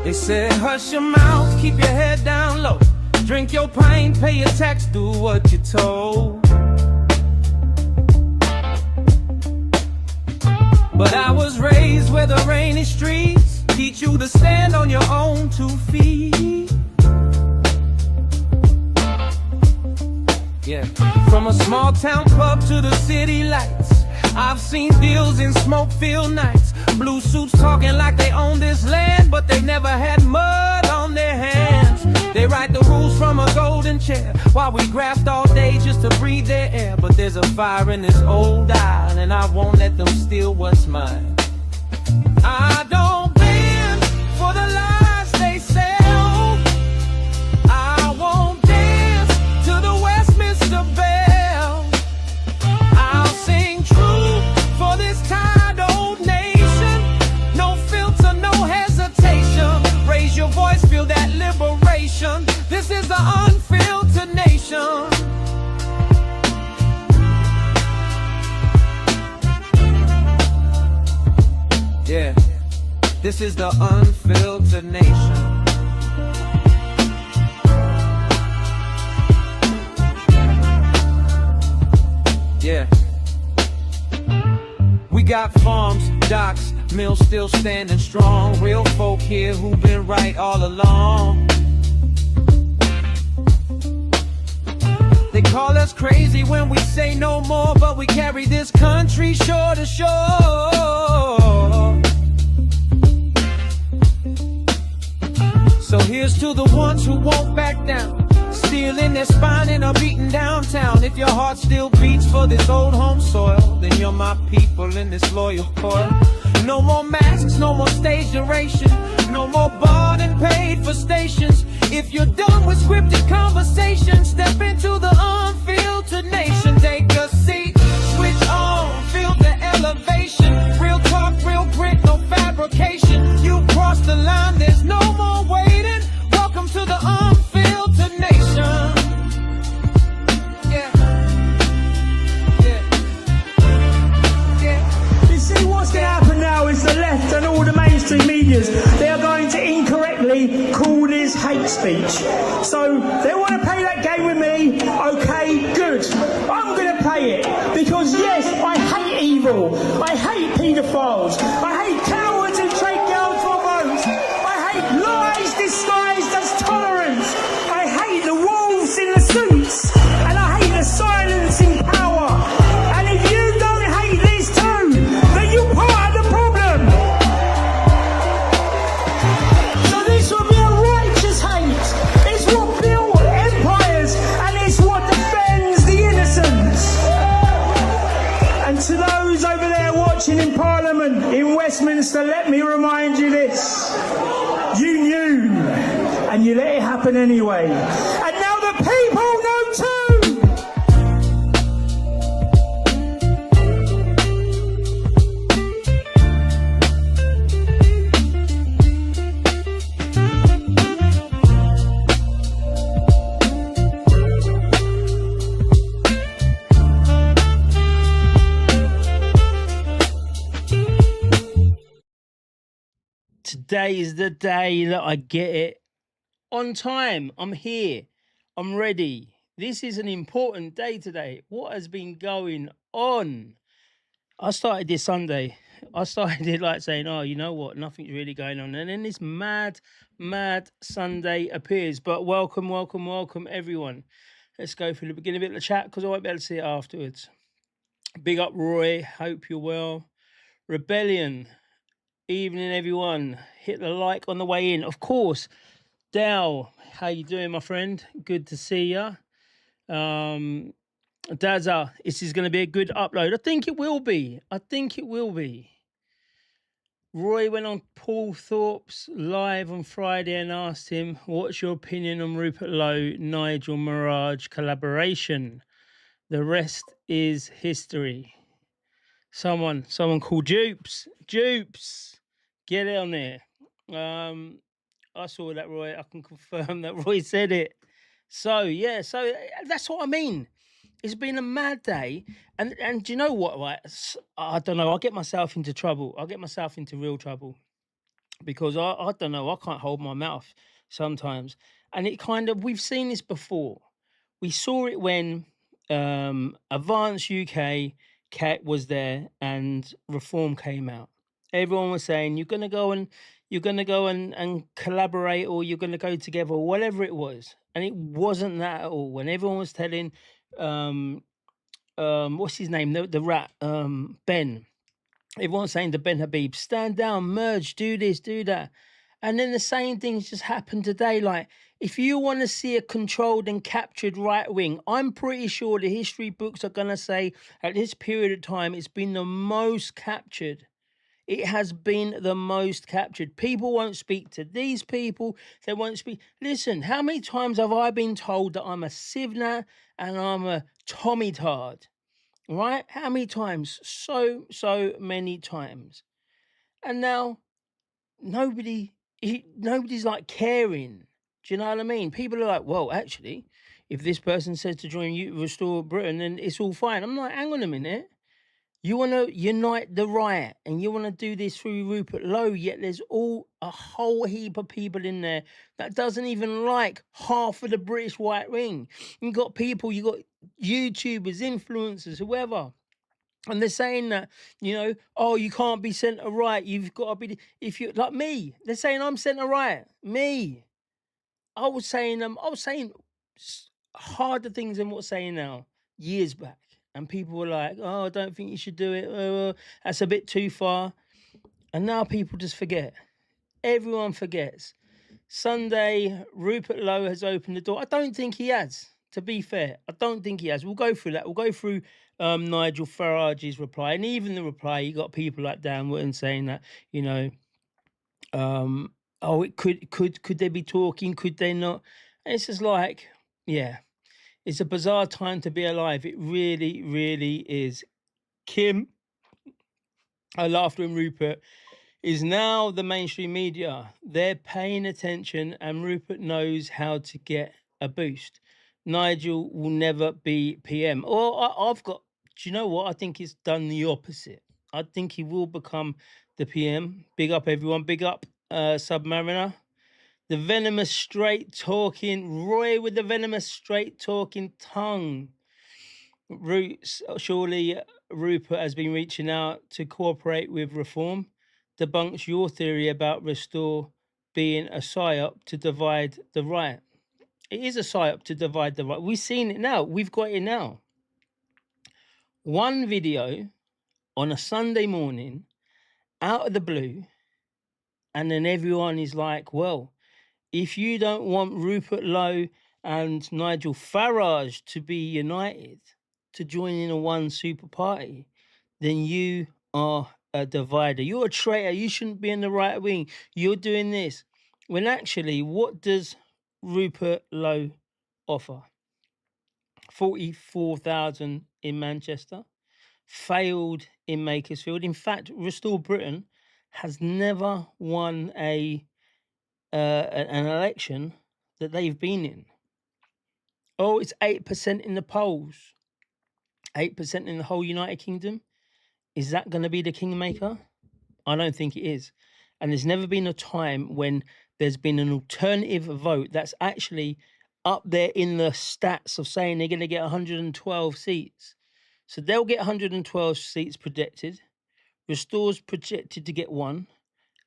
They said hush your mouth, keep your head down low, drink your pain, pay your tax, do what you're told. But I was raised where the rainy streets teach you to stand on your own 2 feet. Yeah, from a small town pub to the city lights, I've seen deals in smoke-filled nights. Blue suits talking like they own this land, but they never had mud on their hands. They write the rules from a golden chair while we graft all day just to breathe their air. But there's a fire in this old isle, and I won't let them steal what's mine. I don't bend for the lies they sell. I won't dance to the Westminster Bell. I'll sing true for this tired old nation. No filter, no hesitation. Raise your voice, feel that liberation. This is the Unfiltered Nation. Yeah, this is the Unfiltered Nation. Yeah. We got farms, docks, mills still standing strong. Real folk here who've been right all along. They call us crazy when we say no more, but we carry this country shore to shore. So here's to the ones who won't back down, stealing their spine and are beaten downtown. If your heart still beats for this old home soil, then you're my people in this loyal coil. No more masks, no more stage duration, no more bought and paid for stations. If you're done with scripted conversation, step into the Unfiltered Nation. Take a seat, switch on, feel the elevation. Real talk, real grit, no fabrication. You cross the line, there's no more waiting. Welcome to the Unfiltered Nation. Yeah. Yeah. Yeah. You see, what's going to happen now is the left and all the mainstream medias, they are going to incorrectly call this hate speech. So they want to play that game with me. Okay, good. I'm going to play it because yes, I hate evil. I hate paedophiles. I hate cowards who trade girls for votes. I hate lies disguised as tolerance. I hate the wolves in the suits, and I hate the silence in power. And if you don't hate these two, then you're part of the problem. So this will be a righteous hate. It's what built empires, and it's what defends the innocent. And to those over there watching in Parliament in Westminster, let me remind you this. You knew, and you let it happen anyway. And now the people know too. Today is the day that I get it on time. I'm here. I'm ready. This is an important day today. What has been going on? I started this Sunday. I started it like saying, oh, you know what? Nothing's really going on. And then this mad Sunday appears. But welcome, everyone. Let's go for the beginning bit of the chat because I won't be able to see it afterwards. Big up, Roy. Hope you're well. Rebellion. Evening, everyone. Hit the like on the way in. Of course. Dal, how you doing, my friend? Good to see ya. Dazza, this is going to be a good upload. I think it will be. Roy went on Paul Thorpe's live on Friday and asked him, what's your opinion on Rupert Lowe, Nigel Mirage collaboration? The rest is history. Someone called Jupes. Get it on there. I saw that, Roy. I can confirm that Roy said it. So that's what I mean. It's been a mad day. And do you know what, right? I don't know. I'll get myself into trouble. I'll get myself into real trouble. because I don't know, I can't hold my mouth sometimes. And it kind of, we've seen this before. We saw it when Advance UK Cat was there and Reform came out. Everyone was saying you're gonna go and collaborate, or you're gonna go together, or whatever it was. And it wasn't that at all. When everyone was telling what's his name? The rat, Ben. Everyone's saying to Ben Habib, stand down, merge, do this, do that. And then the same things just happened today. Like, if you want to see a controlled and captured right wing, I'm pretty sure the history books are going to say at this period of time, it's been the most captured. It has been the most captured. People won't speak to these people. They won't speak. Listen, how many times have I been told that I'm a Sivna and I'm a Tommy Tard? Right? How many times? So many times. And now nobody's like caring. Do you know what I mean? People are like, well, actually, if this person says to join you, Restore Britain, then it's all fine. I'm like, hang on a minute. You want to unite the right and you want to do this through Rupert Lowe, yet there's a whole heap of people in there that doesn't even like half of the British white ring. You got people, you got YouTubers, influencers, whoever. And they're saying that, oh, you can't be centre right. You've got to be, if you like me, they're saying I'm centre right. Me. I was saying harder things than what's saying now years back. And people were like, oh, I don't think you should do it. That's a bit too far. And now people just forget. Everyone forgets. Sunday, Rupert Lowe has opened the door. I don't think he has, to be fair. I don't think he has. We'll go through that. We'll go through Nigel Farage's reply. And even the reply, you got people like Dan Wootton saying that, oh, it could they be talking? Could they not? And it's just like, yeah. It's a bizarre time to be alive. It really, really is. Kim, Laughter and Rupert, is now the mainstream media. They're paying attention and Rupert knows how to get a boost. Nigel will never be PM. I've got, do you know what? I think it's done the opposite. I think he will become the PM. Big up everyone. Big up Submariner. The venomous straight talking, Roy with the venomous straight talking tongue. Surely Rupert has been reaching out to cooperate with Reform. Debunks your theory about Restore being a psyop to divide the right. It is a psyop to divide the right. We've seen it now. We've got it now. One video on a Sunday morning, out of the blue, and then everyone is like, well, if you don't want Rupert Lowe and Nigel Farage to be united, to join in a one super party, then you are a divider. You're a traitor. You shouldn't be in the right wing. You're doing this. When actually, what does Rupert Lowe offer? 44,000 in Manchester, failed in Makersfield. In fact, Restore Britain has never won an election that they've been in. Oh, it's 8% in the polls. 8% in the whole United Kingdom. Is that going to be the kingmaker? I don't think it is. And there's never been a time when there's been an alternative vote that's actually up there in the stats of saying they're going to get 112 seats. So they'll get 112 seats projected. Restore's projected to get 1.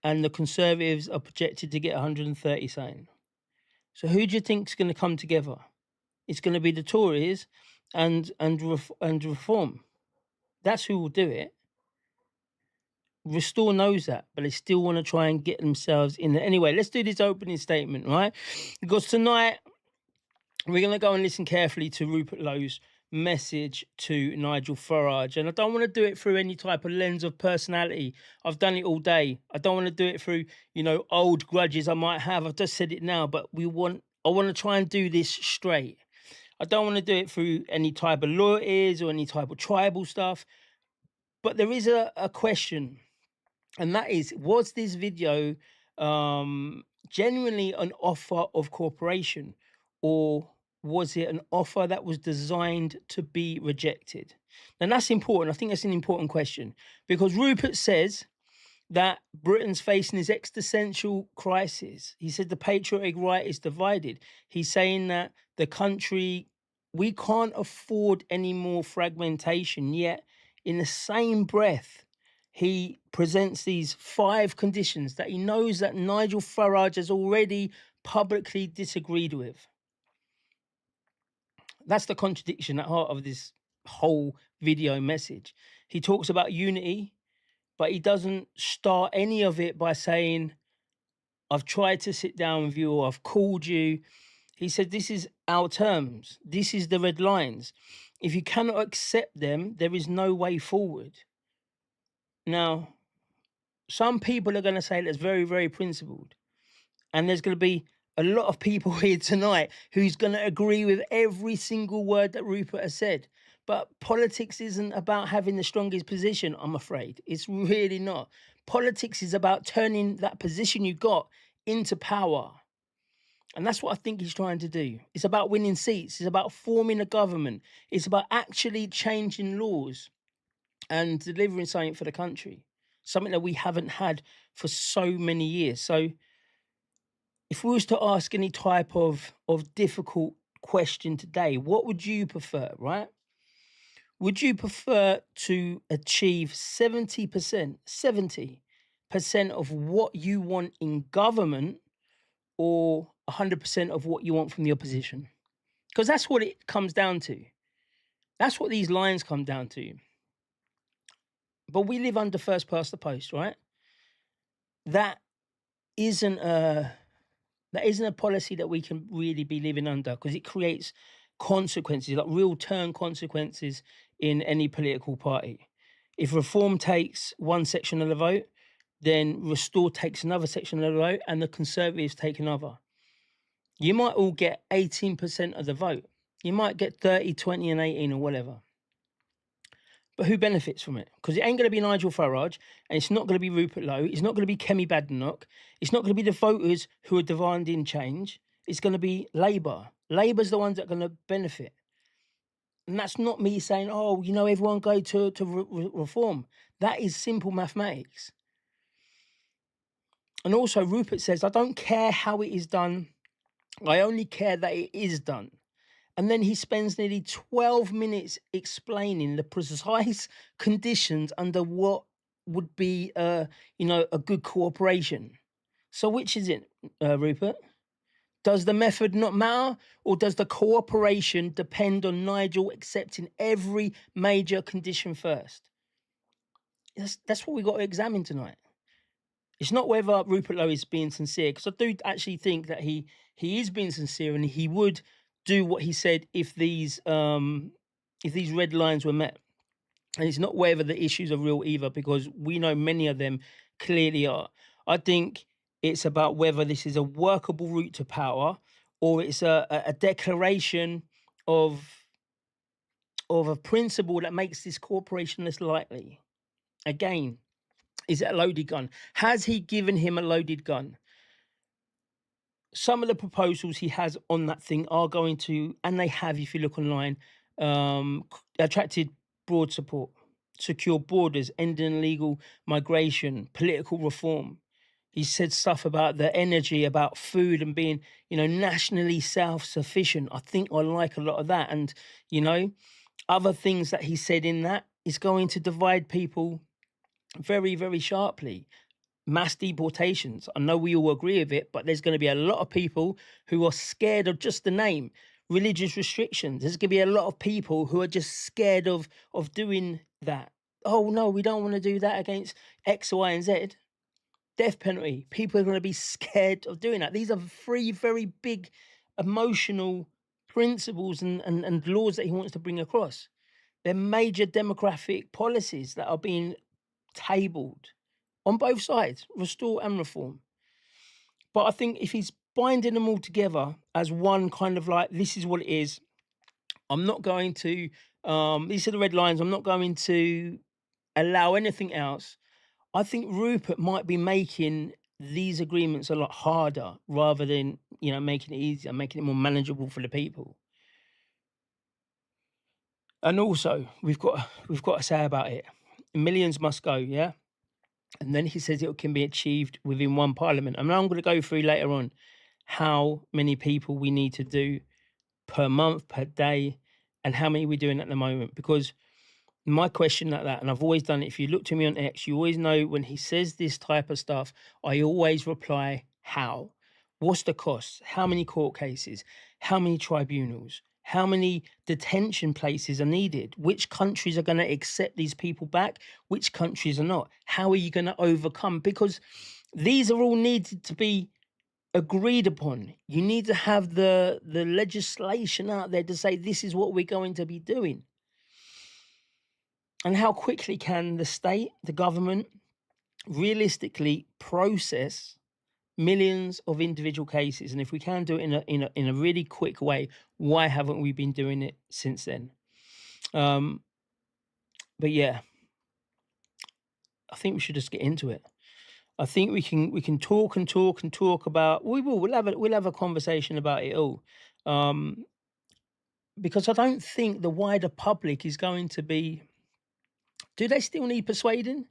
And the Conservatives are projected to get 130 something. So who do you think is going to come together? It's going to be the Tories and Reform. That's who will do it. Restore knows that, but they still want to try and get themselves in there. Anyway, let's do this opening statement, right? Because tonight we're going to go and listen carefully to Rupert Lowe's message to Nigel Farage. And I don't want to do it through any type of lens of personality. I've done it all day. I don't want to do it through, old grudges I might have. I've just said it now, but I want to try and do this straight. I don't want to do it through any type of loyalties or any type of tribal stuff. But there is a question, and that is, was this video genuinely an offer of cooperation, or was it an offer that was designed to be rejected? And that's important. I think that's an important question, because Rupert says that Britain's facing this existential crisis. He said the patriotic right is divided. He's saying that the country, we can't afford any more fragmentation. Yet, in the same breath, he presents these 5 conditions that he knows that Nigel Farage has already publicly disagreed with. That's the contradiction at heart of this whole video message. He talks about unity, but he doesn't start any of it by saying, I've tried to sit down with you or I've called you. He said, this is our terms. This is the red lines. If you cannot accept them, there is no way forward. Now, some people are going to say that's very, very principled. And there's going to be a lot of people here tonight who's going to agree with every single word that Rupert has said. But politics isn't about having the strongest position, I'm afraid. It's really not. Politics is about turning that position you got into power. And that's what I think he's trying to do. It's about winning seats. It's about forming a government. It's about actually changing laws and delivering something for the country. Something that we haven't had for so many years. So if we was to ask any type of difficult question today, what would you prefer, right? Would you prefer to achieve 70% of what you want in government or 100% of what you want from the opposition? Because that's what it comes down to. That's what these lines come down to. But we live under first past the post, right? That isn't a policy that we can really be living under, because it creates consequences, like real turn consequences in any political party. If Reform takes one section of the vote, then Restore takes another section of the vote, and the Conservatives take another. You might all get 18% of the vote. You might get 30, 20 and 18 or whatever. But who benefits from it? Because it ain't going to be Nigel Farage, and it's not going to be Rupert Lowe. It's not going to be Kemi Badenoch. It's not going to be the voters who are demanding change. It's going to be Labour. Labour's the ones that are going to benefit. And that's not me saying, oh, you know, everyone go to Reform. That is simple mathematics. And also Rupert says, I don't care how it is done. I only care that it is done. And then he spends nearly 12 minutes explaining the precise conditions under what would be, a good cooperation. So which is it, Rupert? Does the method not matter, or does the cooperation depend on Nigel accepting every major condition first? That's what we got to examine tonight. It's not whether Rupert Lowe is being sincere, because I do actually think that he is being sincere, and he would do what he said if these red lines were met. And it's not whether the issues are real either, because we know many of them clearly are. I think it's about whether this is a workable route to power, or it's a declaration of a principle that makes this corporation less likely. Again, is it a loaded gun? Has he given him a loaded gun? Some of the proposals he has on that thing are going to, and they have, if you look online, attracted broad support. Secure borders, ending illegal migration, political reform. He said stuff about the energy, about food and being, nationally self-sufficient. I think I like a lot of that. And, other things that he said in that is going to divide people very, very sharply. Mass deportations. I know we all agree with it, but there's going to be a lot of people who are scared of just the name. Religious restrictions. There's going to be a lot of people who are just scared of doing that. Oh, no, we don't want to do that against X, Y, and Z. Death penalty. People are going to be scared of doing that. These are 3 very big emotional principles and laws that he wants to bring across. They're major demographic policies that are being tabled on both sides, Restore and Reform. But I think if he's binding them all together as one kind of like, this is what it is, I'm not going to, these are the red lines, I'm not going to allow anything else. I think Rupert might be making these agreements a lot harder rather than, making it easier, making it more manageable for the people. And also, we've got to say about it, millions must go, yeah? And then he says it can be achieved within one parliament. And I'm going to go through later on how many people we need to do per month, per day, and how many we're doing at the moment. Because my question like that, and I've always done it, if you look to me on X, you always know when he says this type of stuff, I always reply, how? What's the cost? How many court cases? How many tribunals? How many detention places are needed? Which countries are going to accept these people back? Which countries are not? How are you going to overcome? Because these are all needed to be agreed upon. You need to have the legislation out there to say this is what we're going to be doing. And how quickly can the state, the government, realistically process millions of individual cases? And if we can do it in a really quick way, why haven't we been doing it since then? But yeah, I think we should just get into it. I think we can talk about. We'll have a conversation about it all, because I don't think the wider public is going to be. Do they still need persuading?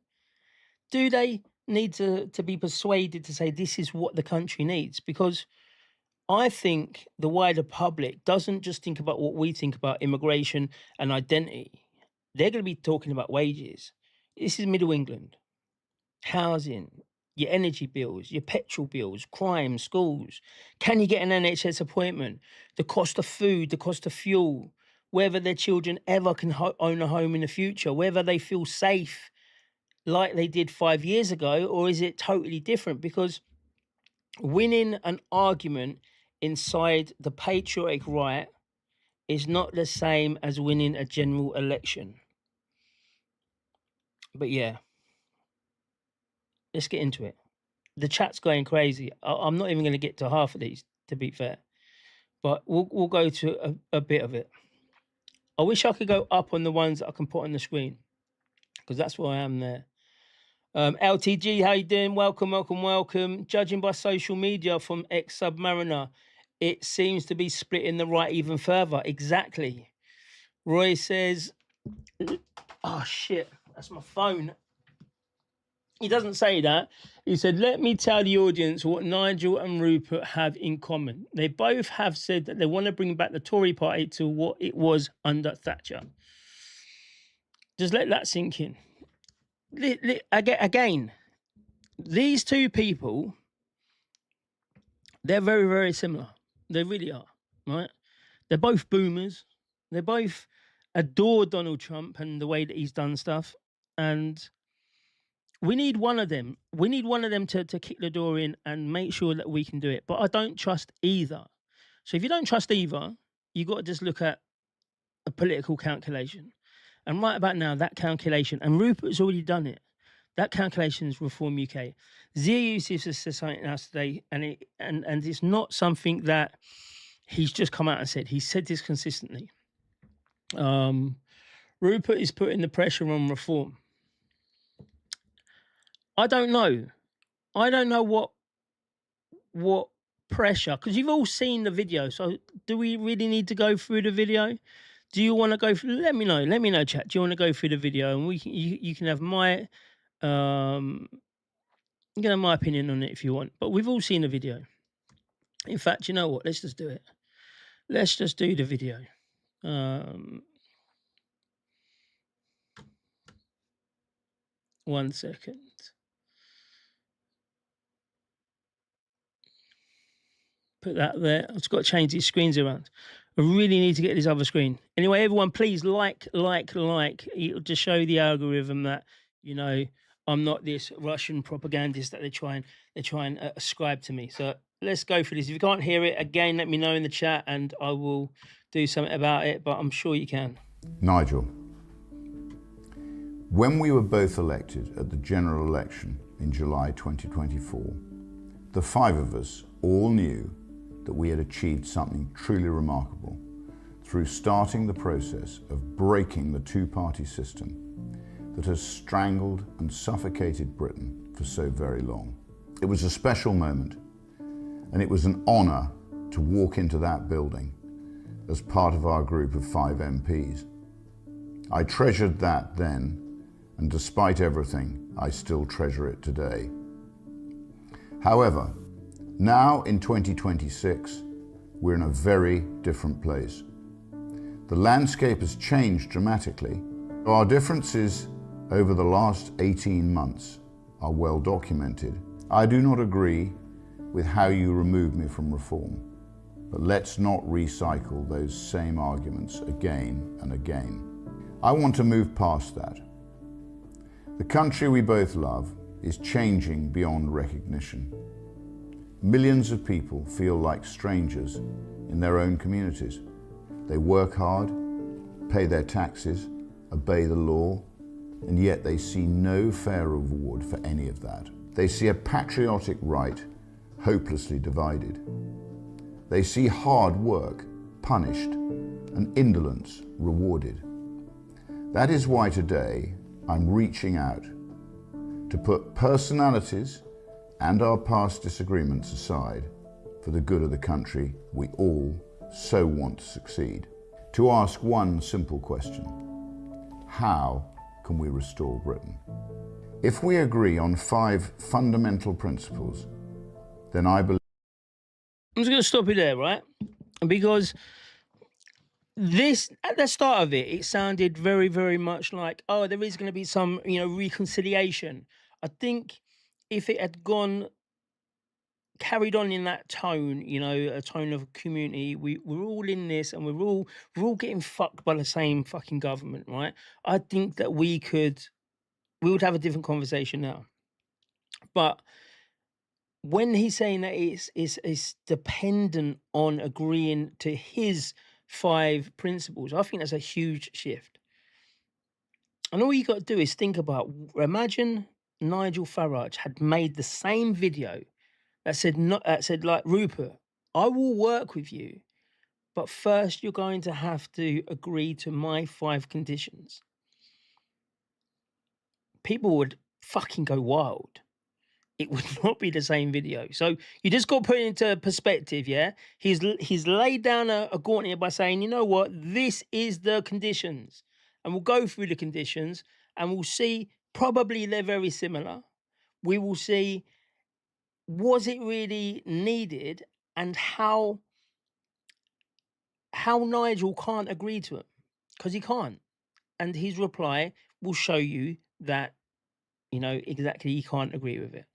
Do they need to be persuaded to say this is what the country needs? Because I think the wider public doesn't just think about what we think about immigration and identity. They're going to be talking about wages. This is Middle England. Housing, your energy bills, your petrol bills, crime, schools. Can you get an NHS appointment? The cost of food, the cost of fuel, whether their children ever can own a home in the future, whether they feel safe like they did 5 years ago, or is it totally different? Because winning an argument inside the patriotic right is not the same as winning a general election. But yeah, let's get into it. The chat's going crazy. I'm not even going to get to half of these, to be fair, but we'll go to a bit of it. I wish I could go up on the ones that I can put on the screen, because that's where I am there. LTG, how you doing? Welcome. Judging by social media from ex-Submariner, it seems to be splitting the right even further. Exactly. Roy says, oh shit, that's my phone. He doesn't say that. He said, let me tell the audience what Nigel and Rupert have in common. They both have said that they want to bring back the Tory party to what it was under Thatcher. Just let that sink in. Again, these two people, they're very, very similar. They really are, right? They're both boomers. They both adore Donald Trump and the way that he's done stuff. And we need one of them. We need one of them to kick the door in and make sure that we can do it. But I don't trust either. So if you don't trust either, you've got to just look at a political calculation. And right about now, that calculation, and Rupert's already done it, that calculation is Reform UK. Zia Yusuf has said something else today, and it's not something that he's just come out and said. He said this consistently. Rupert is putting the pressure on reform. I don't know what pressure, because you've all seen the video. So do we really need to go through the video? Do you want to go through? Let me know, chat. Do you want to go through the video, and you can have my you can have my opinion on it if you want. But we've all seen the video. In fact, you know what? Let's just do it. Let's just do the video. 1 second. Put that there. I've just got to change these screens around. I really need to get this other screen. Anyway, everyone, please like. It'll just show the algorithm that, you know, I'm not this Russian propagandist that they try and ascribe to me. So let's go for this. If you can't hear it, again, let me know in the chat and I will do something about it, but I'm sure you can. Nigel, when we were both elected at the general election in July 2024, the five of us all knew that we had achieved something truly remarkable through starting the process of breaking the two-party system that has strangled and suffocated Britain for so very long. It was a special moment, and it was an honour to walk into that building as part of our group of 5 MPs. I treasured that then, and despite everything, I still treasure it today. However, now in 2026, we're in a very different place. The landscape has changed dramatically. Our differences over the last 18 months are well documented. I do not agree with how you remove me from reform, but let's not recycle those same arguments again and again. I want to move past that. The country we both love is changing beyond recognition. Millions of people feel like strangers in their own communities. They work hard, pay their taxes, obey the law, and yet they see no fair reward for any of that. They see a patriotic right hopelessly divided. They see hard work punished and indolence rewarded. That is why today I'm reaching out to put personalities and our past disagreements aside for the good of the country we all so want to succeed. To ask one simple question: how can we restore Britain? If we agree on 5 fundamental principles, then I believe... I'm just going to stop you there, right? Because this, at the start of it, it sounded very, very much like, oh, there is going to be some, reconciliation. I think if it had carried on in that tone, a tone of community, we're all in this and we're all getting fucked by the same fucking government, right? I think that we would have a different conversation now. But when he's saying that it's dependent on agreeing to his 5 principles, I think that's a huge shift. And all you got to do is think about, imagine Nigel Farage had made the same video that said like, Rupert, I will work with you, but first you're going to have to agree to my 5 conditions. People would fucking go wild. It would not be the same video. So you just got to put it into perspective, yeah? He's laid down a gauntlet by saying, you know what, this is the conditions. And we'll go through the conditions and we'll see, probably they're very similar. We will see, was it really needed, and how Nigel can't agree to it, because he can't. And his reply will show you that, exactly he can't agree with it.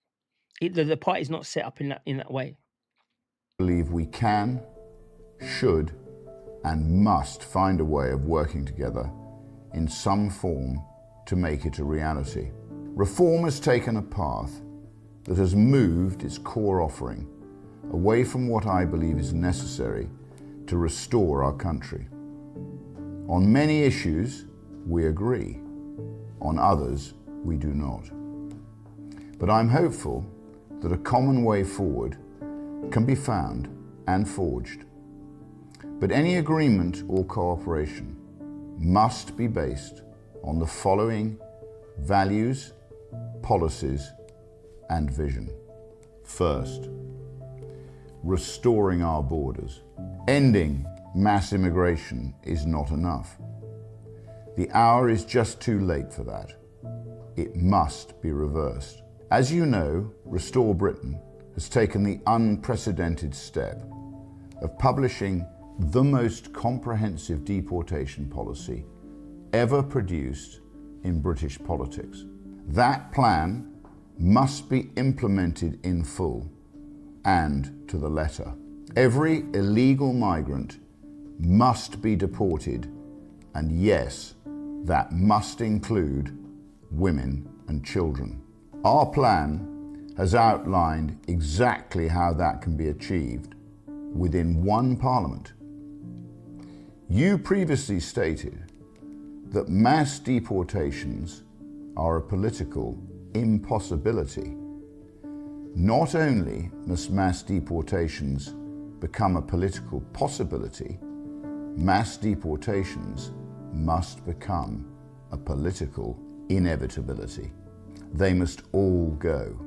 The party's not set up in that way. I believe we can, should, and must find a way of working together in some form to make it a reality. Reform has taken a path that has moved its core offering away from what I believe is necessary to restore our country. On many issues, we agree. On others, we do not. But I'm hopeful that a common way forward can be found and forged. But any agreement or cooperation must be based on the following values, policies, and vision. First, restoring our borders. Ending mass immigration is not enough. The hour is just too late for that. It must be reversed. As you know, Restore Britain has taken the unprecedented step of publishing the most comprehensive deportation policy ever produced in British politics. That plan must be implemented in full and to the letter. Every illegal migrant must be deported, and yes, that must include women and children. Our plan has outlined exactly how that can be achieved within one parliament. You previously stated that mass deportations are a political impossibility. Not only must mass deportations become a political possibility, mass deportations must become a political inevitability. They must all go.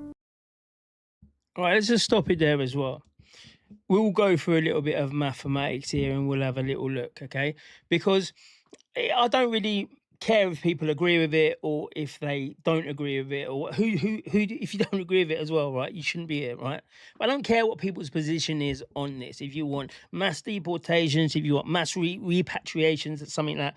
All right, let's just stop it there as well. We'll go through a little bit of mathematics here and we'll have a little look, okay? Because I don't really care if people agree with it or if they don't agree with it, or who if you don't agree with it as well, right, you shouldn't be here, right? But I don't care what people's position is on this. If you want mass deportations, if you want mass repatriations, that's something that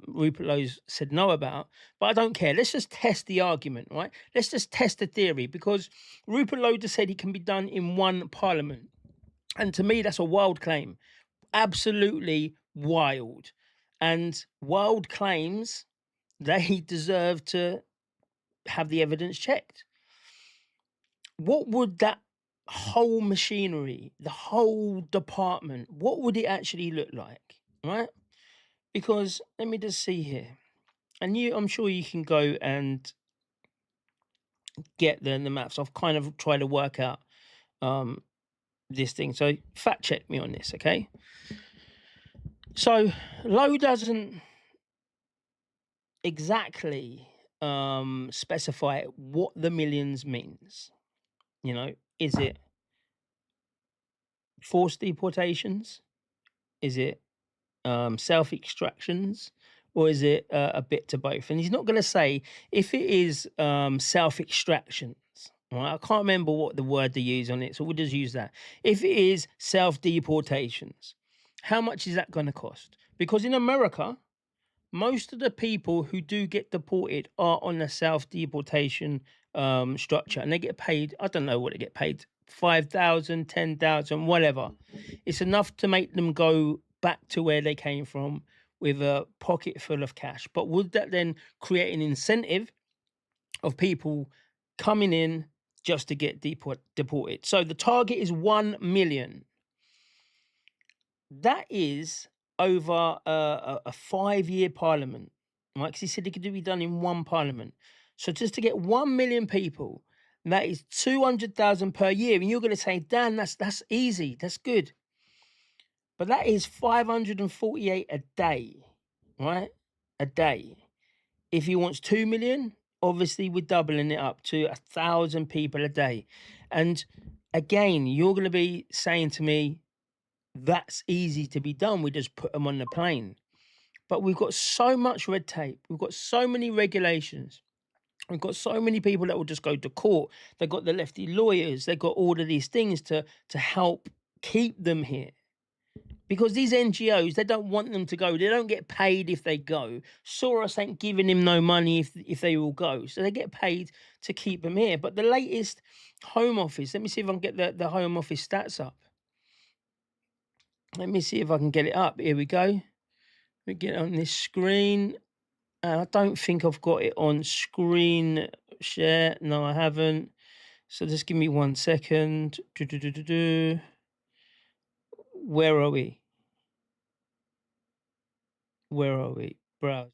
Rupert Lowe said no about. But I don't care. Let's just test the argument, right? Let's just test the theory, because Rupert Lowe just said it can be done in one parliament, and to me that's a wild claim, absolutely wild. And wild claims, they deserve to have the evidence checked. What would that whole machinery, the whole department, what would it actually look like, right? Because let me just see here. And I'm sure you can go and get the maths. I've kind of tried to work out this thing. So fact check me on this, okay? So Lowe doesn't exactly specify what the millions means. You know, is it forced deportations? Is it self extractions? Or is it a bit to both? And he's not going to say if it is self extractions. Right? I can't remember what the word they use on it, so we'll just use that. If it is self deportations, how much is that going to cost? Because in America, most of the people who do get deported are on a self-deportation structure, and they get paid, I don't know what they get paid, 5,000, 10,000, whatever. It's enough to make them go back to where they came from with a pocket full of cash. But would that then create an incentive of people coming in just to get deported? So the target is 1 million. That is over a 5-year parliament, right? Because he said it could be done in one parliament. So just to get 1 million people, that is 200,000 per year. And you're going to say, Dan, that's easy. That's good. But that is 548 a day, right? A day. If he wants 2 million, obviously we're doubling it up to 1,000 people a day. And again, you're going to be saying to me, that's easy to be done. We just put them on the plane. But we've got so much red tape. We've got so many regulations. We've got so many people that will just go to court. They've got the lefty lawyers. They've got all of these things to help keep them here. Because these NGOs, they don't want them to go. They don't get paid if they go. Soros ain't giving him no money if they all go. So they get paid to keep them here. But the latest Home Office, let me see if I can get the Home Office stats up. Let me see if I can get it up. Here we go. We get it on this screen. I don't think I've got it on screen share. No, I haven't. So just give me 1 second. Where are we? Where are we? Browse.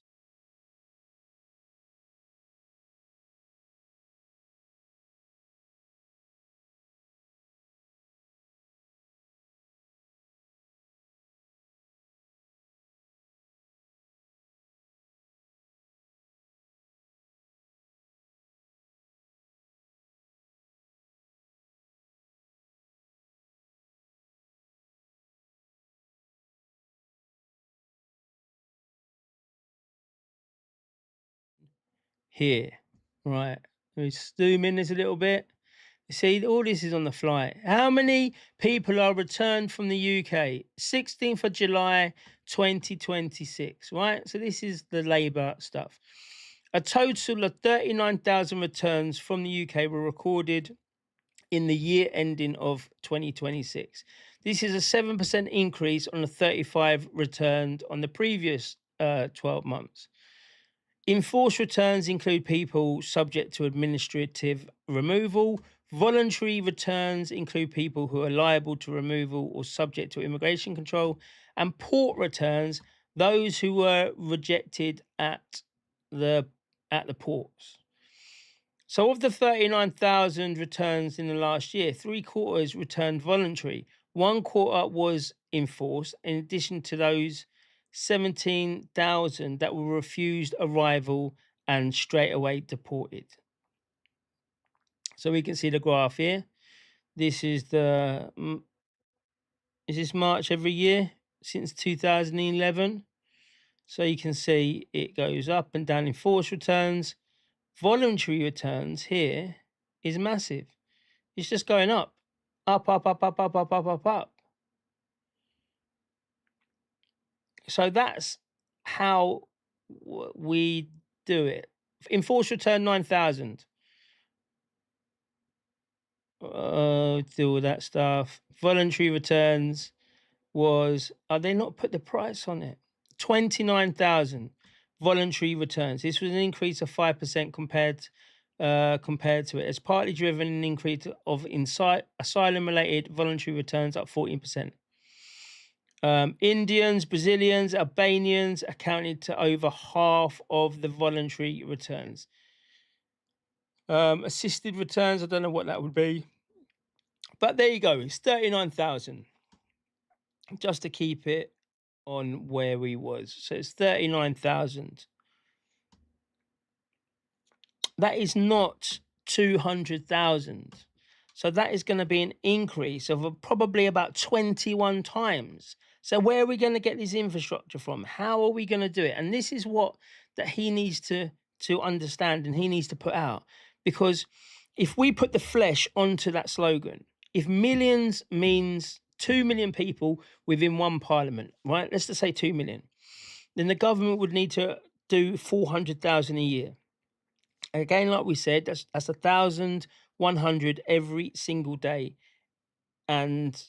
Here. Right. Let me zoom in this a little bit. You see, all this is on the fly. How many people are returned from the UK? 16th of July, 2026, right? So this is the Labour stuff. A total of 39,000 returns from the UK were recorded in the year ending of 2026. This is a 7% increase on the 35 returned on the previous 12 months. Enforced returns include people subject to administrative removal. Voluntary returns include people who are liable to removal or subject to immigration control. And port returns, those who were rejected at the ports. So of the 39,000 returns in the last year, 3/4 returned voluntary. 1/4 was enforced, in addition to those 17,000 that were refused arrival and straight away deported. So we can see the graph here. This is is this March every year since 2011? So you can see it goes up and down. Enforced returns, voluntary returns here is massive. It's just going up, up, up, up, up, up, up, up, up, up. So that's how we do it. Enforced return 9,000. Do all that stuff. Voluntary returns was, they not put the price on it? 29,000 voluntary returns. This was an increase of 5% compared to it. It's partly driven an increase of asylum-related voluntary returns up 14%. Indians, Brazilians, Albanians accounted to over half of the voluntary returns. Assisted returns, I don't know what that would be. But there you go, it's 39,000. Just to keep it on where we was. So it's 39,000. That is not 200,000. So that is going to be an increase of probably about 21 times. So where are we going to get this infrastructure from? How are we going to do it? And this is what that he needs to understand and he needs to put out. Because if we put the flesh onto that slogan, if millions means 2 million people within one parliament, right? Let's just say 2 million. Then the government would need to do 400,000 a year. Again, like we said, that's 1,100 every single day. And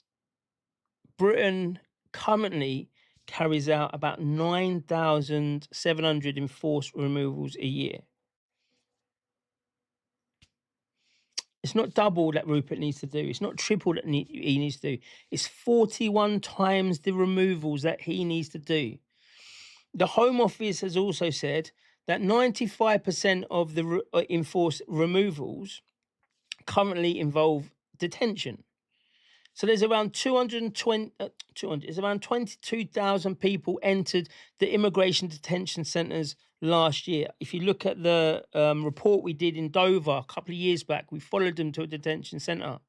Britain currently carries out about 9,700 enforced removals a year. It's not double that Rupert needs to do. It's not triple that he needs to do. It's 41 times the removals that he needs to do. The Home Office has also said that 95% of the enforced removals currently involve detention. So there's around 22,000 people entered the immigration detention centres last year. If you look at the report we did in Dover a couple of years back, we followed them to a detention centre.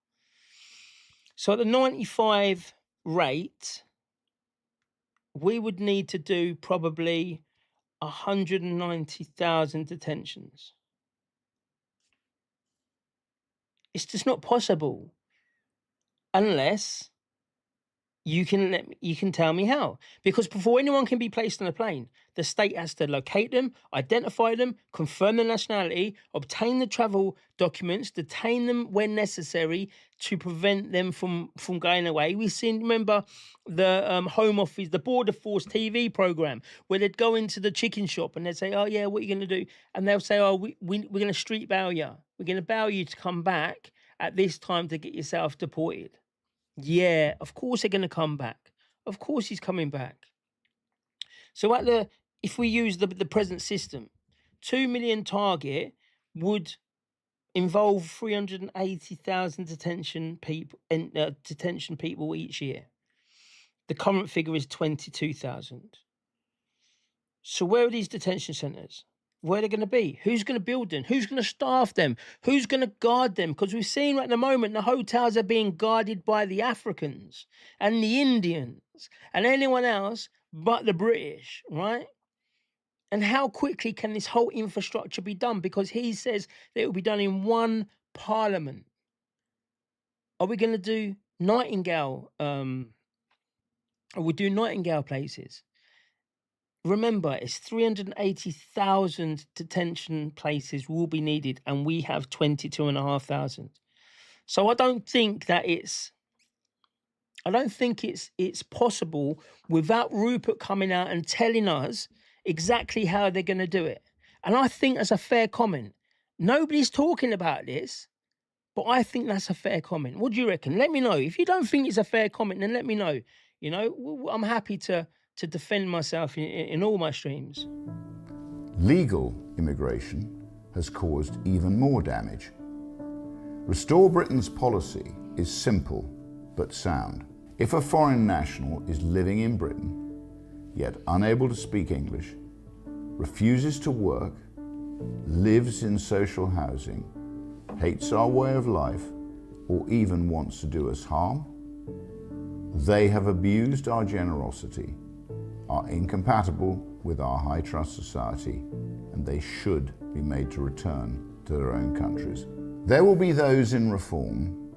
So at the 95 rate, we would need to do probably 190,000 detentions. It's just not possible unless you can tell me how. Because before anyone can be placed on a plane, the state has to locate them, identify them, confirm their nationality, obtain the travel documents, detain them when necessary to prevent them from going away. We've seen, remember, the Home Office, the Border Force TV program, where they'd go into the chicken shop and they'd say, oh yeah, what are you going to do? And they'll say, oh, we're going to street bail you. We're going to bail you to come back at this time to get yourself deported. Yeah, of course they're going to come back. Of course he's coming back. So if we use the present system, 2 million target would involve 380,000 detention people each year. The current figure is 22,000. So where are these detention centres? Where are they going to be? Who's going to build them? Who's going to staff them? Who's going to guard them? Because we've seen right at the moment the hotels are being guarded by the Africans and the Indians and anyone else but the British, right? And how quickly can this whole infrastructure be done? Because he says that it will be done in one parliament. Are we going to do Nightingale? We'll do Nightingale places. Remember, it's 380,000 detention places will be needed, and we have 22,500. So I don't think it's possible without Rupert coming out and telling us exactly how they're going to do it. And I think that's a fair comment. Nobody's talking about this, but I think that's a fair comment. What do you reckon? Let me know. If you don't think it's a fair comment, then let me know. You know, I'm happy to defend myself in all my streams. Legal immigration has caused even more damage. Restore Britain's policy is simple but sound. If a foreign national is living in Britain, yet unable to speak English, refuses to work, lives in social housing, hates our way of life, or even wants to do us harm, they have abused our generosity, are incompatible with our high trust society, and they should be made to return to their own countries. There will be those in reform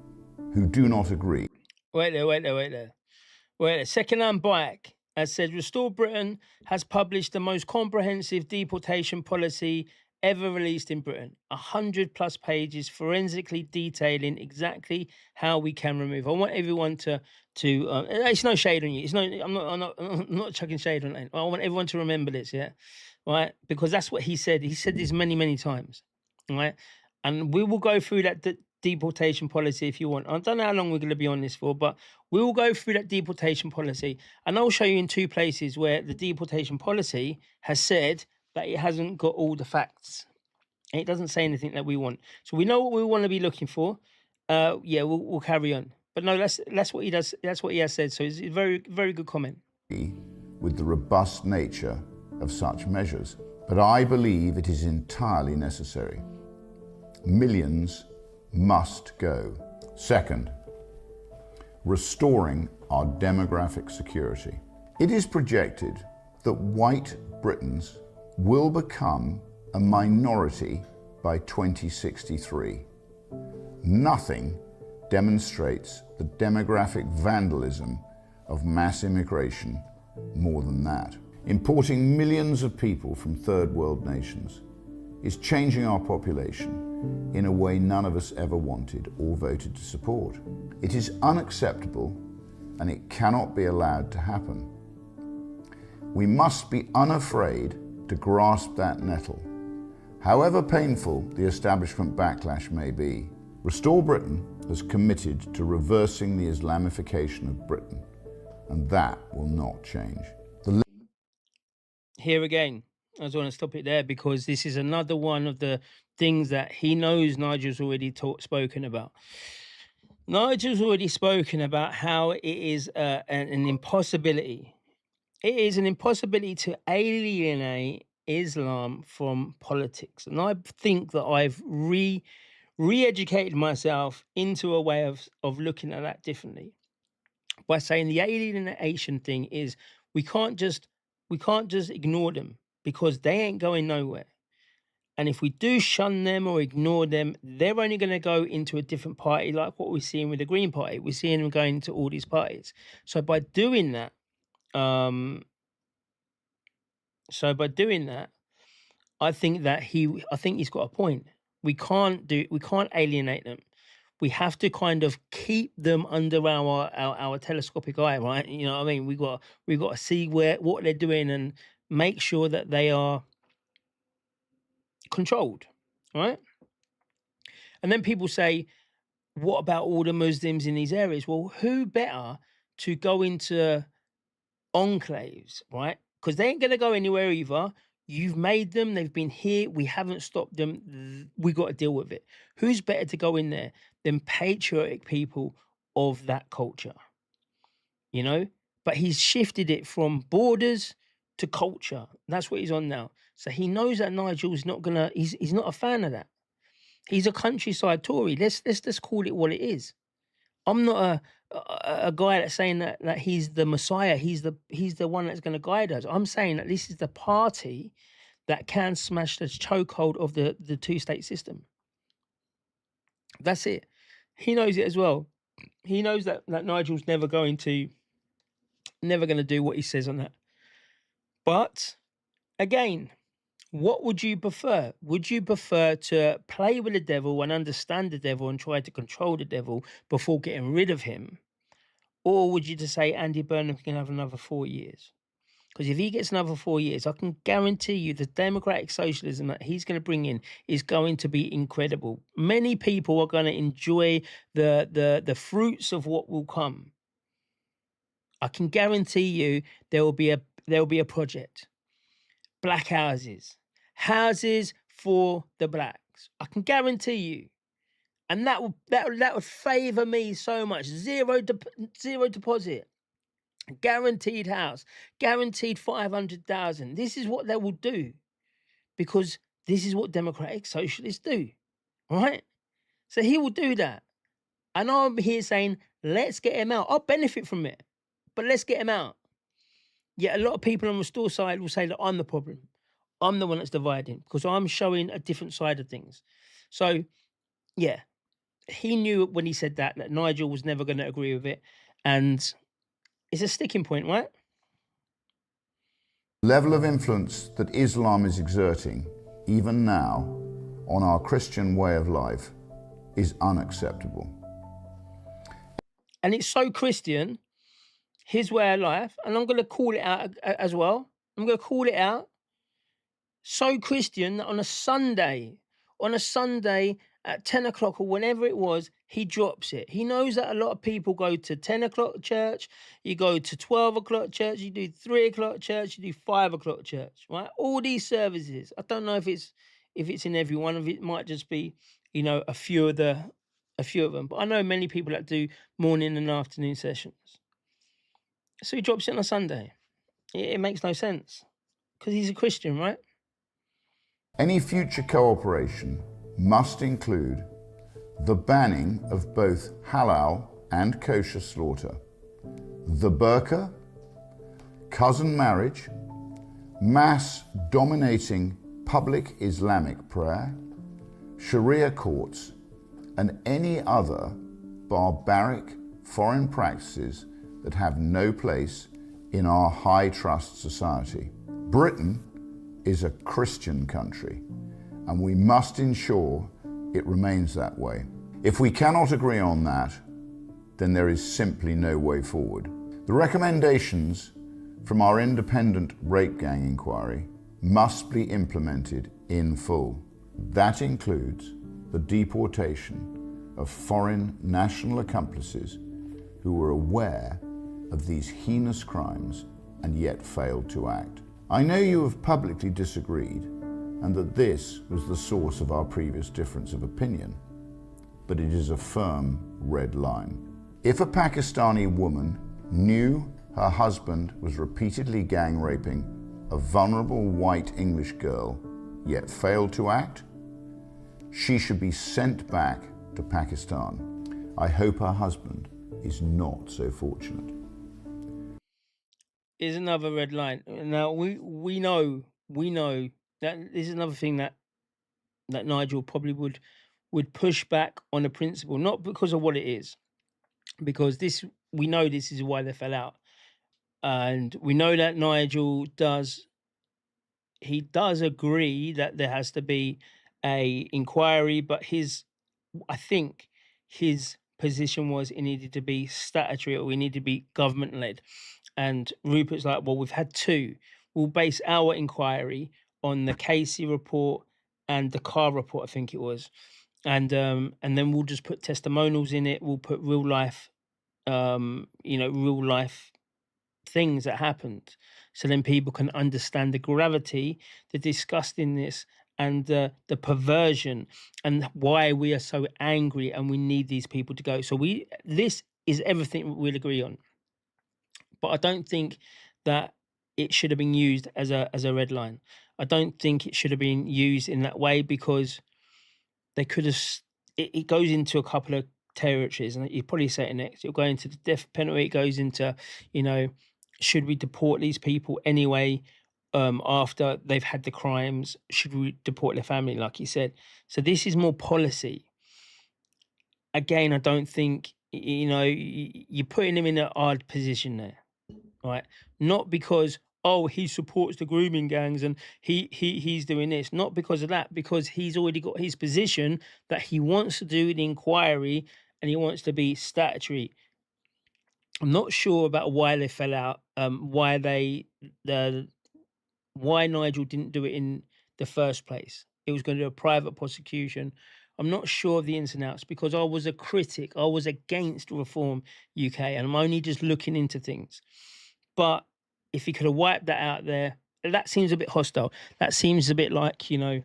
who do not agree. Wait there. Second-hand bike has said Restore Britain has published the most comprehensive deportation policy ever released in Britain. 100+ pages forensically detailing exactly how we can remove. I want everyone to it's no shade on you. It's no, I'm not chucking shade on it. I want everyone to remember this, yeah, right? Because that's what he said. He said this many times, right? And we will go through that deportation policy if you want. I don't know how long we're going to be on this for, but we will go through that deportation policy, and I'll show you in 2 places where the deportation policy has said that it hasn't got all the facts. And it doesn't say anything that we want. So we know what we want to be looking for. Yeah, we'll carry on. But no, that's what he does. That's what he has said. So it's a very good comment. With the robust nature of such measures, but I believe it is entirely necessary. Millions must go. Second, restoring our demographic security. It is projected that white Britons will become a minority by 2063. Nothing demonstrates the demographic vandalism of mass immigration more than that. Importing millions of people from third world nations is changing our population in a way none of us ever wanted or voted to support. It is unacceptable and it cannot be allowed to happen. We must be unafraid to grasp that nettle. However painful the establishment backlash may be, Restore Britain has committed to reversing the Islamification of Britain, and that will not change. Here again, I just want to stop it there because this is another one of the things that he knows Nigel's already spoken about. Nigel's already spoken about how it is an impossibility. It is an impossibility to alienate Islam from politics. And I think that I've re-educated myself into a way of looking at that differently by saying the alienation thing is we can't just ignore them because they ain't going nowhere. And if we do shun them or ignore them, they're only going to go into a different party, like what we're seeing with the Green Party. We're seeing them going into all these parties. So by doing that, I think he's got a point. We can't alienate them. We have to kind of keep them under our telescopic eye, right? You know what I mean? We got to see what they're doing and make sure that they are controlled, right? And then people say, what about all the Muslims in these areas? Well, who better to go into enclaves, right? Because they ain't going to go anywhere either. You've made them. They've been here. We haven't stopped them. We got to deal with it. Who's better to go in there than patriotic people of that culture? You know? But he's shifted it from borders to culture. That's what he's on now. So he knows that Nigel's not going to... He's not a fan of that. He's a countryside Tory. Let's just call it what it is. I'm not a guy that's saying that he's the Messiah. He's the one that's going to guide us. I'm saying that this is the party that can smash the chokehold of the two-state system. That's it. He knows it as well. He knows that Nigel's never going to do what he says on that. But again, what would you prefer? Would you prefer to play with the devil and understand the devil and try to control the devil before getting rid of him? Or would you just say Andy Burnham can have another 4 years? Because if he gets another 4 years, I can guarantee you the democratic socialism that he's going to bring in is going to be incredible. Many people are going to enjoy the fruits of what will come. I can guarantee you there will be a project. Black houses for the blacks. I can guarantee you. And that would favour me so much. Zero deposit. Guaranteed house. Guaranteed 500,000. This is what they will do. Because this is what democratic socialists do. Right? So he will do that. And I'm here saying, let's get him out. I'll benefit from it. But let's get him out. Yet a lot of people on the Restore side will say that I'm the problem. I'm the one that's dividing because I'm showing a different side of things. So, yeah, he knew when he said that Nigel was never going to agree with it. And it's a sticking point, right? The level of influence that Islam is exerting, even now, on our Christian way of life is unacceptable. And it's so Christian, his way of life, and I'm going to call it out as well. I'm going to call it out. So Christian that on a Sunday at 10 o'clock or whenever it was, he drops it. He knows that a lot of people go to 10 o'clock church, you go to 12 o'clock church, you do 3 o'clock church, you do 5 o'clock church, right? All these services. I don't know if it's in every one of it. It might just be, a few of them. But I know many people that do morning and afternoon sessions. So he drops it on a Sunday. It makes no sense because he's a Christian, right? Any future cooperation must include the banning of both halal and kosher slaughter, the burqa, cousin marriage, mass dominating public Islamic prayer, Sharia courts, and any other barbaric foreign practices that have no place in our high trust society. Britain is a Christian country, and we must ensure it remains that way. If we cannot agree on that, then there is simply no way forward. The recommendations from our independent rape gang inquiry must be implemented in full. That includes the deportation of foreign national accomplices who were aware of these heinous crimes and yet failed to act. I know you have publicly disagreed and that this was the source of our previous difference of opinion, but it is a firm red line. If a Pakistani woman knew her husband was repeatedly gang raping a vulnerable white English girl, yet failed to act, she should be sent back to Pakistan. I hope her husband is not so fortunate. Is another red line. Now we know that this is another thing that Nigel probably would push back on the principle, not because of what it is, because we know this is why they fell out, and we know that Nigel does agree that there has to be a inquiry, but I think his position was it needed to be statutory or it needed to be government led. And Rupert's like, well, we've had two. We'll base our inquiry on the Casey report and the Carr report, I think it was. And then we'll just put testimonials in it. We'll put real life things that happened. So then people can understand the gravity, the disgustingness, and the perversion, and why we are so angry and we need these people to go. So this is everything we'll agree on. But I don't think that it should have been used as a red line. I don't think it should have been used in that way because they could have. It goes into a couple of territories, and you probably say it next. It'll go into the death penalty. It goes into, should we deport these people anyway? After they've had the crimes, should we deport their family, like you said? So this is more policy. Again, I don't think you're putting him in an odd position there. Right, not because he supports the grooming gangs and he's doing this, not because of that, because he's already got his position that he wants to do the inquiry and he wants to be statutory. I'm not sure about why they fell out, why Nigel didn't do it in the first place. It was going to do a private prosecution. I'm not sure of the ins and outs because I was a critic. I was against Reform UK, and I'm only just looking into things. But if he could have wiped that out there, that seems a bit hostile. That seems a bit like, you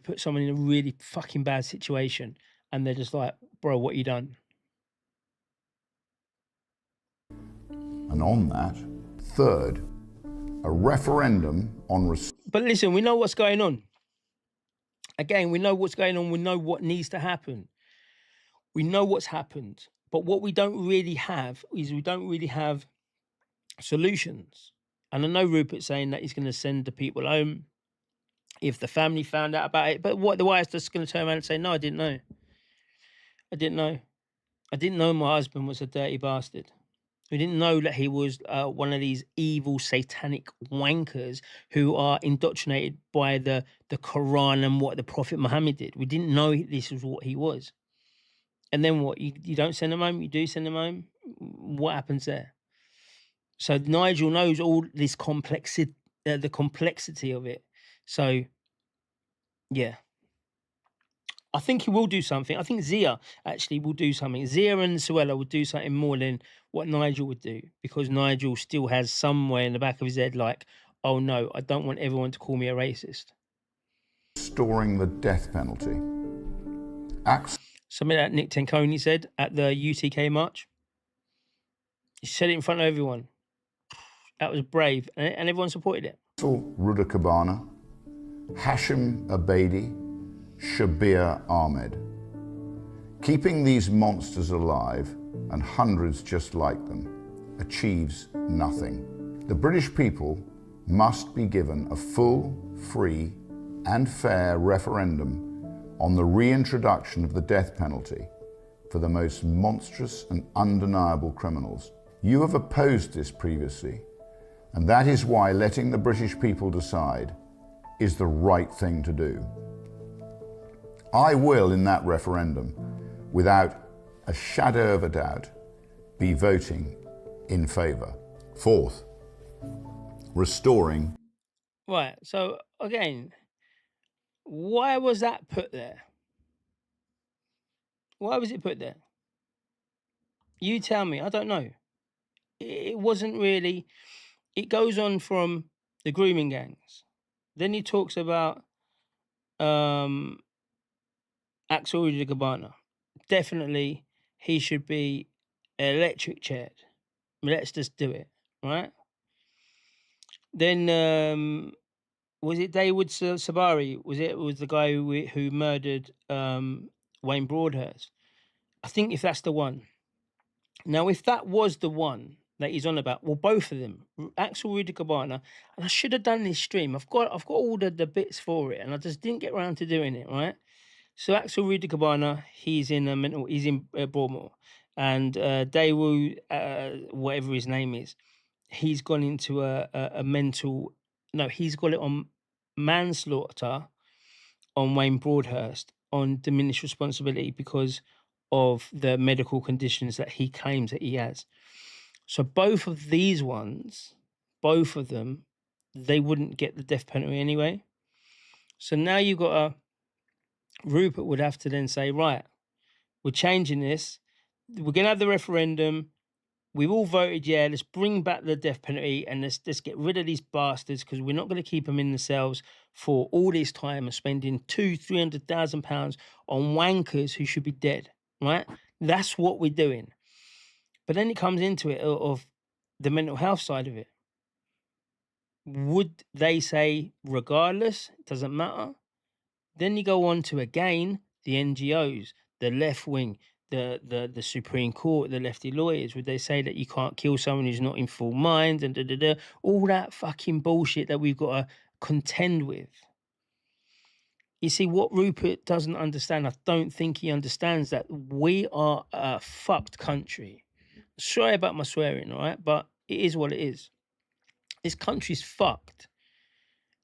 put someone in a really fucking bad situation and they're just like, bro, what you done? And on that, third, a referendum on... But listen, we know what's going on. Again, we know what's going on. We know what needs to happen. We know what's happened. But what we don't really have is solutions. And I know Rupert's saying that he's going to send the people home if the family found out about it. But what the wife's just going to turn around and say, no, I didn't know. I didn't know. I didn't know my husband was a dirty bastard. We didn't know that he was one of these evil satanic wankers who are indoctrinated by the Quran and what the Prophet Muhammad did. We didn't know this was what he was. And then what? You don't send him home? You do send him home? What happens there? So Nigel knows all this complexity, the complexity of it. So, yeah. I think he will do something. I think Zia actually will do something. Zia and Suella will do something more than what Nigel would do, because Nigel still has somewhere in the back of his head like, oh no, I don't want everyone to call me a racist. Restoring the death penalty. Something that Nick Tenconi said at the UTK march. He said it in front of everyone. That was brave, and everyone supported it. Rudakabana, Hashim Abedi, Shabir Ahmed. Keeping these monsters alive, and hundreds just like them, achieves nothing. The British people must be given a full, free, and fair referendum on the reintroduction of the death penalty for the most monstrous and undeniable criminals. You have opposed this previously, and that is why letting the British people decide is the right thing to do. I will, in that referendum, without a shadow of a doubt, be voting in favour. Fourth, restoring. Right, so again, why was that put there? Why was it put there? You tell me, I don't know. It wasn't really, it goes on from the grooming gangs. Then he talks about Axel Gabana. Definitely he should be electric chaired. Let's just do it, right? Then was it Dawood Sabari? Was the guy who murdered Wayne Broadhurst? I think if that's the one. Now, if that was the one that he's on about, well, both of them, Axel Rudikabana, and I should have done this stream. I've got all the bits for it, and I just didn't get around to doing it, right? So Axel Rudikabana, he's in Broadmoor, and Daewoo, whatever his name is, he's gone into a mental. No, he's got it on manslaughter on Wayne Broadhurst on diminished responsibility because of the medical conditions that he claims that he has. So both of these ones, both of them, they wouldn't get the death penalty anyway. So now you've got Rupert would have to then say, right, we're changing this. We're going to have the referendum. We've all voted, yeah, let's bring back the death penalty and let's get rid of these bastards, because we're not going to keep them in the cells for all this time and spending £200,000-300,000 on wankers who should be dead, right? That's what we're doing. But then it comes into it of the mental health side of it. Would they say, regardless, it doesn't matter? Then you go on to, again, the NGOs, the left wing, the Supreme Court, the lefty lawyers. Would they say that you can't kill someone who's not in full mind and all that fucking bullshit that we've got to contend with? You see, what Rupert doesn't understand, I don't think he understands, that we are a fucked country. Sorry about my swearing, all right? But it is what it is. This country's fucked.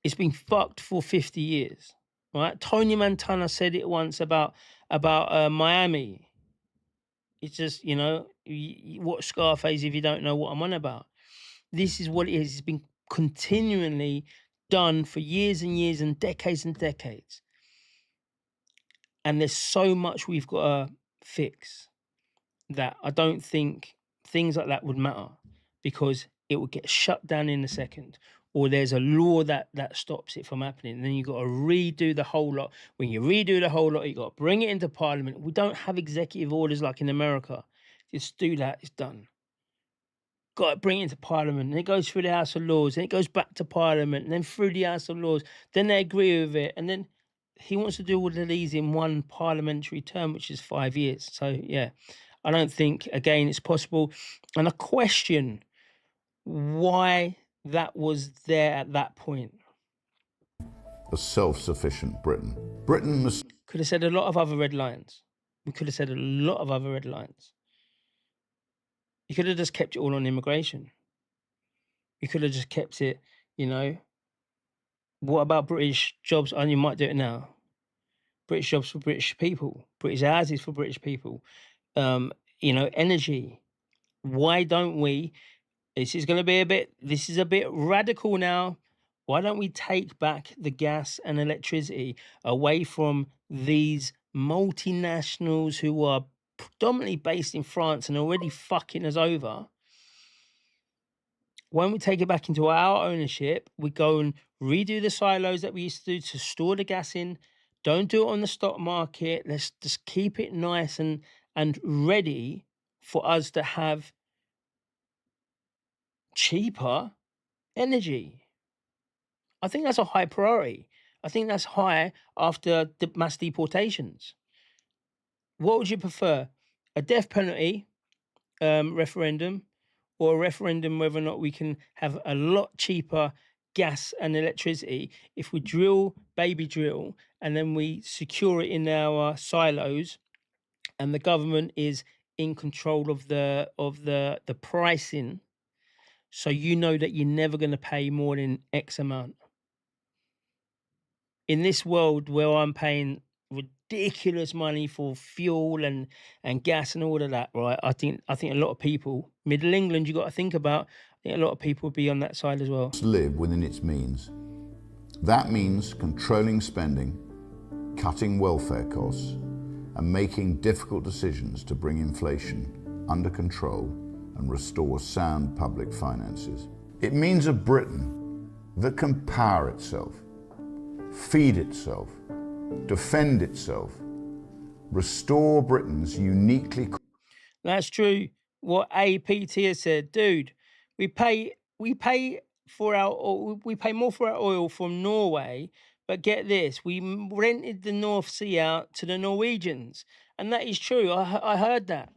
It's been fucked for 50 years, right? Tony Montana said it once about Miami. It's just, you watch Scarface if you don't know what I'm on about. This is what it is. It's been continually done for years and years and decades and decades. And there's so much we've got to fix that I don't think things like that would matter, because it would get shut down in a second, or there's a law that stops it from happening. And then you've got to redo the whole lot. When you redo the whole lot, you've got to bring it into Parliament. We don't have executive orders like in America. Just do that, it's done. Got to bring it into Parliament, and it goes through the House of Lords, and it goes back to Parliament, and then through the House of Lords. Then they agree with it, and then he wants to do all of these in one parliamentary term, which is 5 years. So, yeah, I don't think, again, it's possible. And I question why that was there at that point. A self-sufficient Britain. Britain must... Could have said a lot of other red lines. We could have said a lot of other red lines. You could have just kept it all on immigration. You could have just kept it, you know. What about British jobs? And you might do it now. British jobs for British people. British houses for British people. You know, energy. Why don't we... This is a bit radical now. Why don't we take back the gas and electricity away from these multinationals who are predominantly based in France and already fucking us over? When we take it back into our ownership, we go and redo the silos that we used to do to store the gas in. Don't do it on the stock market. Let's just keep it nice and ready for us to have cheaper energy. I think that's a high priority. I think that's high after the mass deportations. What would you prefer? A death penalty referendum, or a referendum whether or not we can have a lot cheaper gas and electricity if we baby drill, and then we secure it in our silos, and the government is in control of the pricing, so you know that you're never going to pay more than X amount. In this world where I'm paying ridiculous money for fuel and gas and all of that, right? I think a lot of people, Middle England, you got to think about. I think a lot of people would be on that side as well. Live within its means. That means controlling spending, cutting welfare costs, and making difficult decisions to bring inflation under control and restore sound public finances. It means a Britain that can power itself, feed itself, defend itself, restore Britain's uniquely... That's true. What APT has said, dude, we pay more for our oil from Norway, but get this, we rented the North Sea out to the Norwegians, and that is true. I heard that.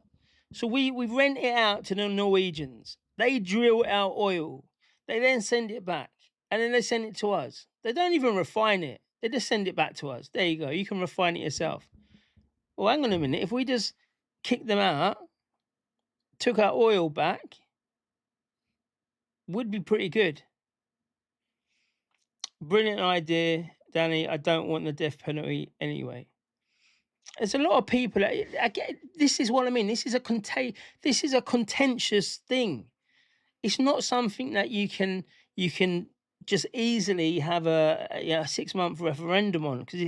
So we rent it out to the Norwegians. They drill our oil. They then send it back, and then they send it to us. They don't even refine it. They just send it back to us. There you go. You can refine it yourself. Well, hang on a minute. If we just kicked them out, took our oil back, would be pretty good. Brilliant idea, Danny. I don't want the death penalty anyway. There's a lot of people. This is what I mean. This is a contentious thing. It's not something that you can just easily have a 6-month referendum on, because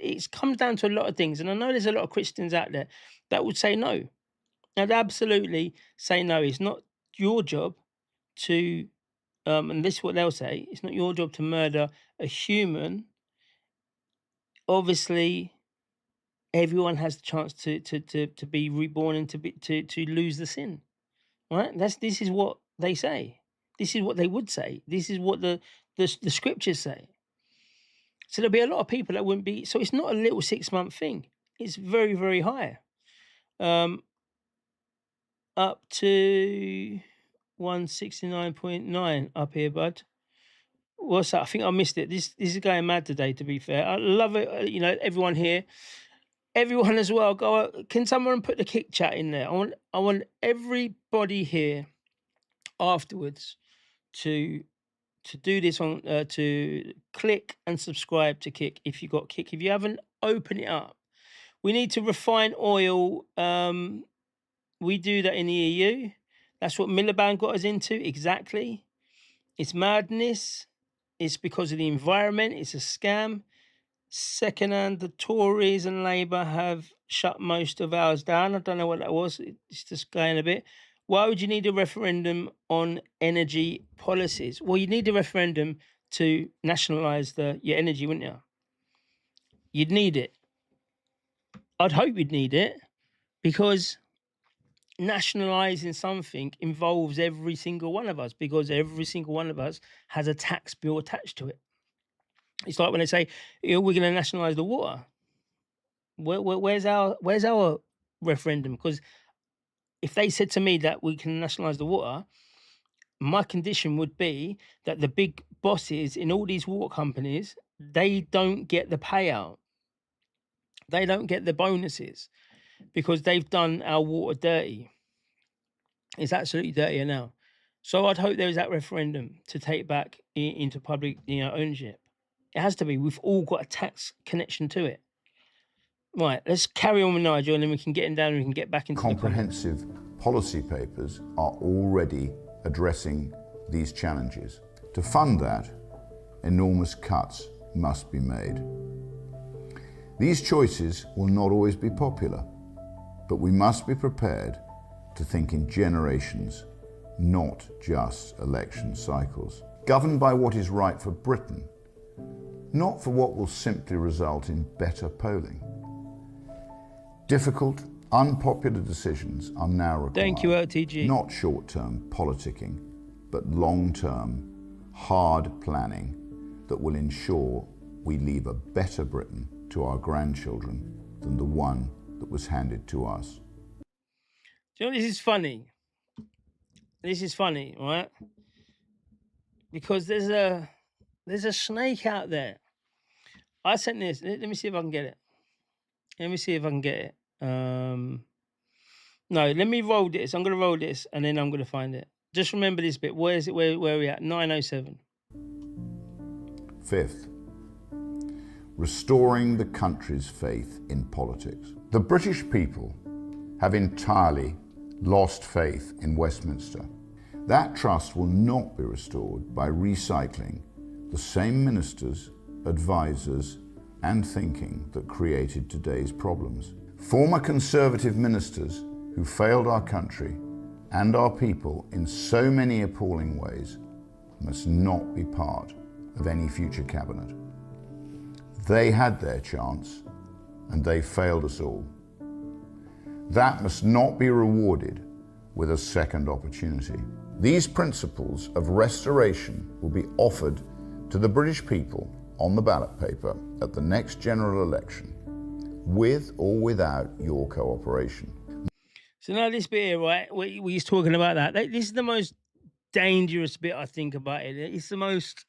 it comes down to a lot of things. And I know there's a lot of Christians out there that would say no. I'd absolutely say no. It's not your job to, and this is what they'll say, it's not your job to murder a human. Obviously, everyone has the chance to be reborn and to lose the sin, right? This is what they say. This is what they would say. This is what the scriptures say. So there'll be a lot of people that wouldn't be. So it's not a little 6-month thing. It's very, very high. Up to 169.9 up here, bud. What's that? I think I missed it. This is going mad today, to be fair. I love it. Everyone here. Everyone as well. Can someone put the kick chat in there? I want everybody here afterwards to do this on to click and subscribe to Kick if you got Kick. If you haven't, open it up. We need to refine oil. We do that in the EU. That's what Miliband got us into. Exactly. It's madness. It's because of the environment. It's a scam. Secondhand, the Tories and Labour have shut most of ours down. I don't know what that was. It's just going a bit. Why would you need a referendum on energy policies? Well, you need a referendum to nationalise your energy, wouldn't you? You'd need it. I'd hope you'd need it, because nationalising something involves every single one of us, because every single one of us has a tax bill attached to it. It's like when they say, we're going to nationalise the water. Where's our referendum? Because if they said to me that we can nationalise the water, my condition would be that the big bosses in all these water companies, they don't get the payout. They don't get the bonuses because they've done our water dirty. It's absolutely dirtier now. So I'd hope there is that referendum to take back into public, ownership. It has to be. We've all got a tax connection to it. Right, let's carry on with Nigel, and then we can get him down and we can get back into Comprehensive policy papers are already addressing these challenges. To fund that, enormous cuts must be made. These choices will not always be popular, but we must be prepared to think in generations, not just election cycles. Governed by what is right for Britain, not for what will simply result in better polling. Difficult, unpopular decisions are now required. Thank you, LTG. Not short-term politicking, but long-term, hard planning that will ensure we leave a better Britain to our grandchildren than the one that was handed to us. Do you know, this is funny. This is funny, right? Because there's a snake out there. I sent this. Let me see if I can get it. No, let me roll this. I'm going to roll this and then I'm going to find it. Just remember this bit. Where is it? Where are we at? 9:07. Fifth, restoring the country's faith in politics. The British people have entirely lost faith in Westminster. That trust will not be restored by recycling the same ministers, advisors, and thinking that created today's problems. Former Conservative ministers who failed our country and our people in so many appalling ways must not be part of any future cabinet. They had their chance and they failed us all. That must not be rewarded with a second opportunity. These principles of restoration will be offered to the British people on the ballot paper at the next general election, with or without your cooperation. So now this bit here, right, we was talking about that. This is the most dangerous bit, I think, about it. It's the most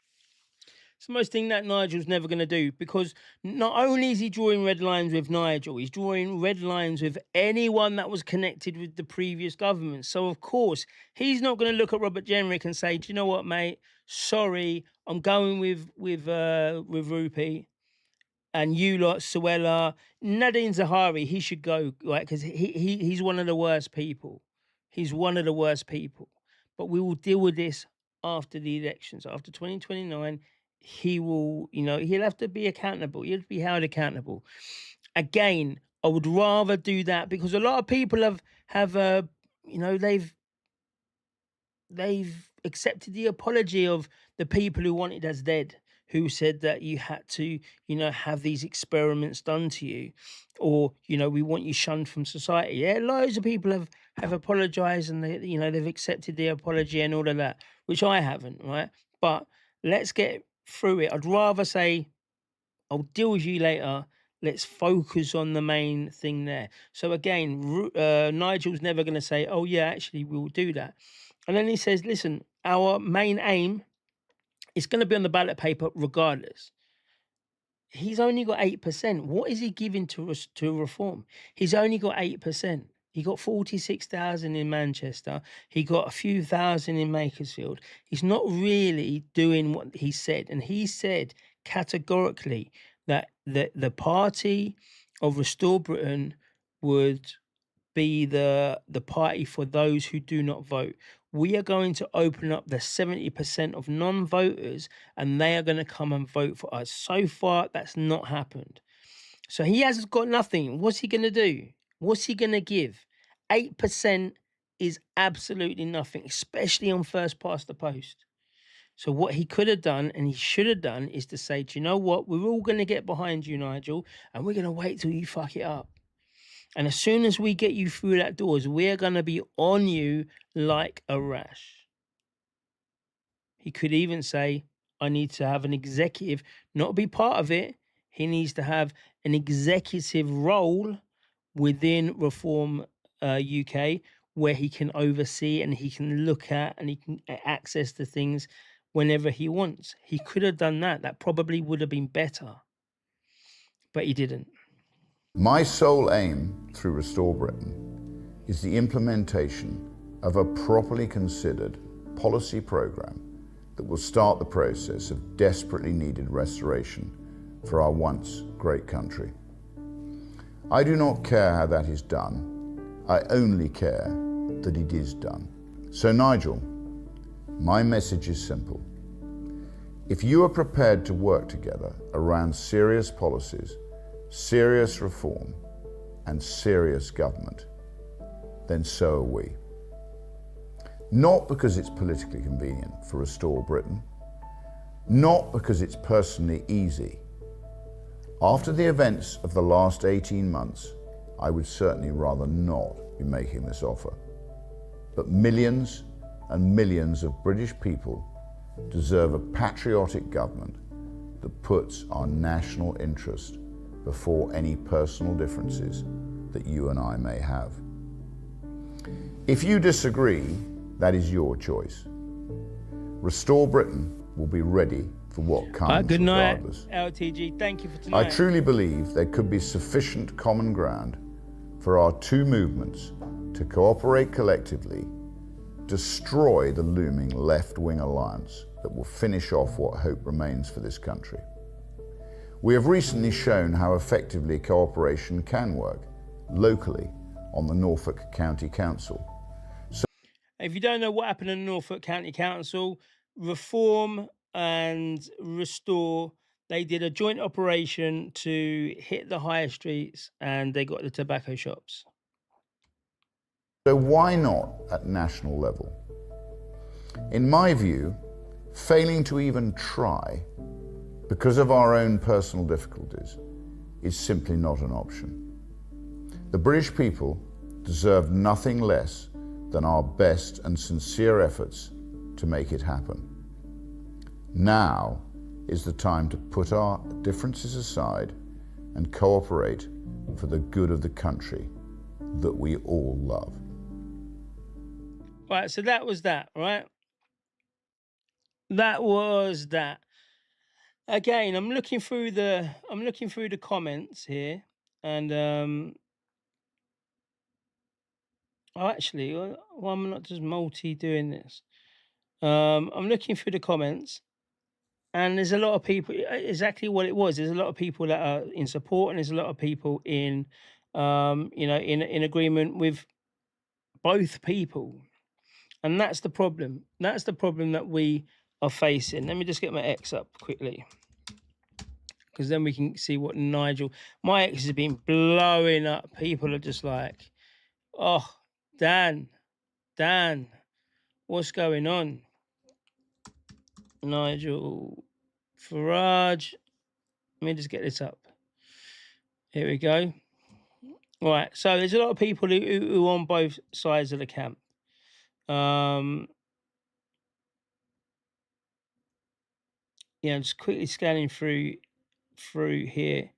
thing that Nigel's never going to do, because not only is he drawing red lines with Nigel, he's drawing red lines with anyone that was connected with the previous government. So, of course, he's not going to look at Robert Jenrick and say, do you know what, mate? Sorry, I'm going with Rupert. And you lot, Suella, Nadine Zahawi, he should go, right? Because he's one of the worst people. He's one of the worst people. But we will deal with this after the elections. After 2029, he will, he'll have to be accountable. He'll be held accountable. Again, I would rather do that, because a lot of people have they've accepted the apology of the people who wanted us dead, who said that you had to, have these experiments done to you, or, we want you shunned from society. Yeah, loads of people have apologized, and they've accepted the apology and all of that, which I haven't, right? But let's get through it. I'd rather say, I'll deal with you later. Let's focus on the main thing there. So again, Nigel's never going to say, oh yeah, actually we'll do that. And then he says, listen, our main aim is going to be on the ballot paper regardless. He's only got 8%. What is he giving to reform? He's only got 8%. He got 46,000 in Manchester. He got a few thousand in Makersfield. He's not really doing what he said. And he said categorically that the party of Restore Britain would be the party for those who do not vote. We are going to open up the 70% of non-voters, and they are going to come and vote for us. So far, that's not happened. So he has got nothing. What's he going to do? What's he going to give? 8% is absolutely nothing, especially on first past the post. So what he could have done, and he should have done, is to say, do you know what? We're all going to get behind you, Nigel, and we're going to wait till you fuck it up. And as soon as we get you through that doors, we're going to be on you like a rash. He could even say, I need to have an executive, not be part of it. He needs to have an executive role within Reform UK, where he can oversee and he can look at and he can access the things whenever he wants. He could have done that. That probably would have been better, but he didn't. My sole aim through Restore Britain is the implementation of a properly considered policy programme that will start the process of desperately needed restoration for our once great country. I do not care how that is done. I only care that it is done. So Nigel, my message is simple. If you are prepared to work together around serious policies, serious reform, and serious government, then so are we. Not because it's politically convenient for Restore Britain, not because it's personally easy. After the events of the last 18 months, I would certainly rather not be making this offer. But millions and millions of British people deserve a patriotic government that puts our national interest before any personal differences that you and I may have. If you disagree, that is your choice. Restore Britain will be ready for what comes Good night, regardless. LTG. Thank you for tonight. I truly believe there could be sufficient common ground for our two movements to cooperate collectively, destroy the looming left-wing alliance that will finish off what hope remains for this country. We have recently shown how effectively cooperation can work locally on the Norfolk County Council. If you don't know what happened in Norfolk County Council, Reform and Restore, they did a joint operation to hit the high streets and they got the tobacco shops. So why not at national level? In my view, failing to even try because of our own personal difficulties is simply not an option. The British people deserve nothing less than our best and sincere efforts to make it happen. Now is the time to put our differences aside and cooperate for the good of the country that we all love. Right, so that was that, right? That was that. Again, I'm looking through the comments here, and actually, why am I not just doing this? I'm looking through the comments, and there's a lot of people. Exactly what it was. There's a lot of people that are in support, and there's a lot of people in, in agreement with both people, and that's the problem. That's the problem that we are facing. Let me just get my X up quickly, because then we can see what Nigel. My X has been blowing up. People are just like, "Oh, Dan, what's going on?" Nigel Farage. Let me just get this up. Here we go. Right, so there's a lot of people who are on both sides of the camp. Yeah, just quickly scanning through here.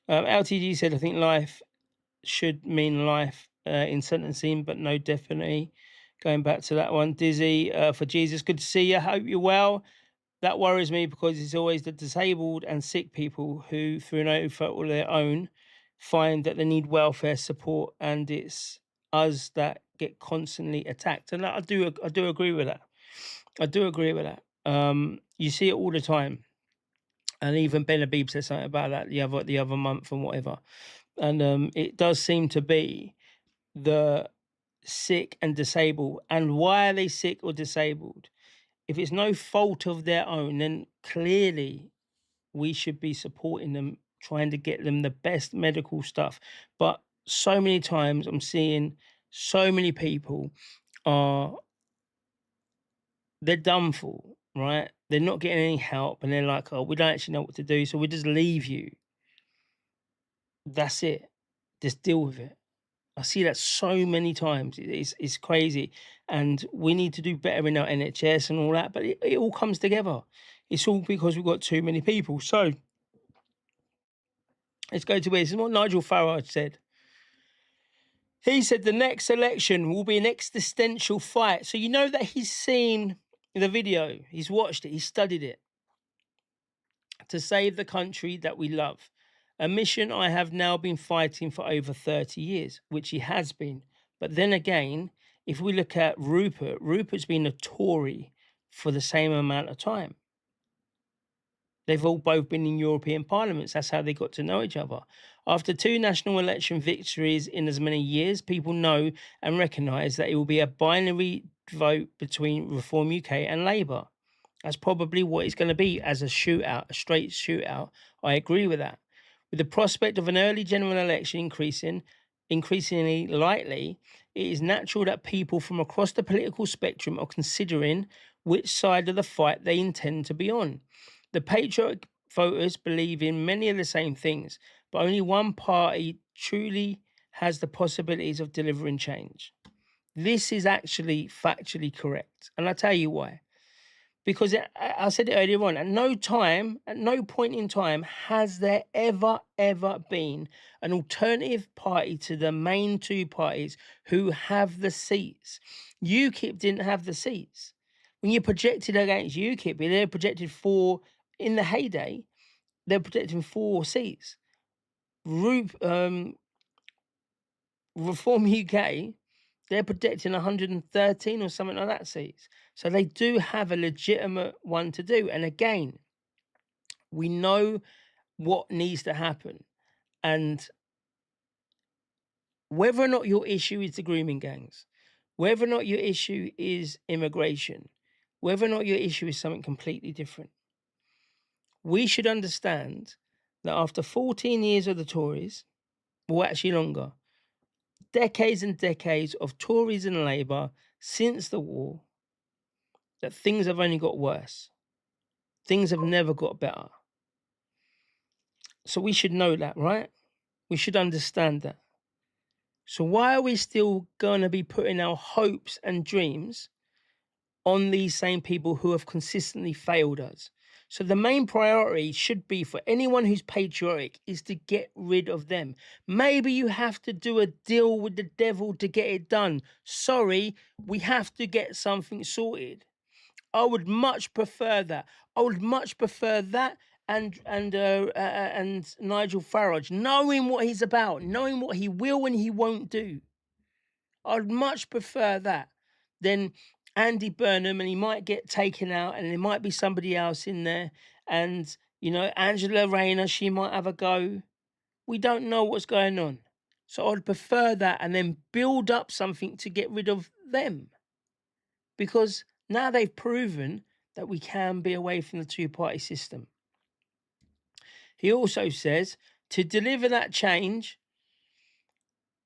LTG said, I think life should mean life in sentencing, but no, definitely. Going back to that one. Dizzy, for Jesus, good to see you. Hope you're well. That worries me because it's always the disabled and sick people who, through no fault of their own, find that they need welfare support, and it's us that get constantly attacked. And I do agree with that. I do agree with that. You see it all the time. And even Ben Habib said something about that the other month and whatever. And it does seem to be the sick and disabled. And why are they sick or disabled? If it's no fault of their own, then clearly we should be supporting them, trying to get them the best medical stuff. But so many times I'm seeing so many people they're done for, right? They're not getting any help, and they're like, oh, we don't actually know what to do, so we just leave you. That's it. Just deal with it. I see that so many times. It's crazy. And we need to do better in our NHS and all that, but it all comes together. It's all because we've got too many people. So let's go to where this is what Nigel Farage said. He said the next election will be an existential fight. So you know that he's seen the video, he's watched it, he's studied it. To save the country that we love. A mission I have now been fighting for over 30 years, which he has been. But then again, if we look at Rupert's been a Tory for the same amount of time. They've all both been in European parliaments. That's how they got to know each other. After 2 national election victories in as many years, people know and recognise that it will be a binary vote between Reform UK and Labour. That's probably what it's going to be as a shootout, a straight shootout. I agree with that. With the prospect of an early general election increasingly likely, it is natural that people from across the political spectrum are considering which side of the fight they intend to be on. The patriotic voters believe in many of the same things, but only one party truly has the possibilities of delivering change. This is actually factually correct. And I'll tell you why. Because I said it earlier on, at no point in time has there ever been an alternative party to the main 2 parties who have the seats. UKIP didn't have the seats. When you projected against UKIP, they're projected in the heyday, they're projecting 4 seats. Reform UK, they're projecting 113 or something like that seats. So they do have a legitimate one to do. And again, we know what needs to happen. And whether or not your issue is the grooming gangs, whether or not your issue is immigration, whether or not your issue is something completely different, we should understand that after 14 years of the Tories, or actually longer, decades and decades of Tories and Labour since the war, that things have only got worse. Things have never got better. So we should know that, right? We should understand that. So why are we still going to be putting our hopes and dreams on these same people who have consistently failed us? So the main priority should be for anyone who's patriotic is to get rid of them. Maybe you have to do a deal with the devil to get it done. Sorry, we have to get something sorted. I would much prefer that. I would much prefer that and Nigel Farage, knowing what he's about, knowing what he will and he won't do. I'd much prefer that than Andy Burnham, and he might get taken out and there might be somebody else in there. And, Angela Rayner, she might have a go. We don't know what's going on. So I'd prefer that and then build up something to get rid of them. Because now they've proven that we can be away from the 2-party system. He also says, to deliver that change,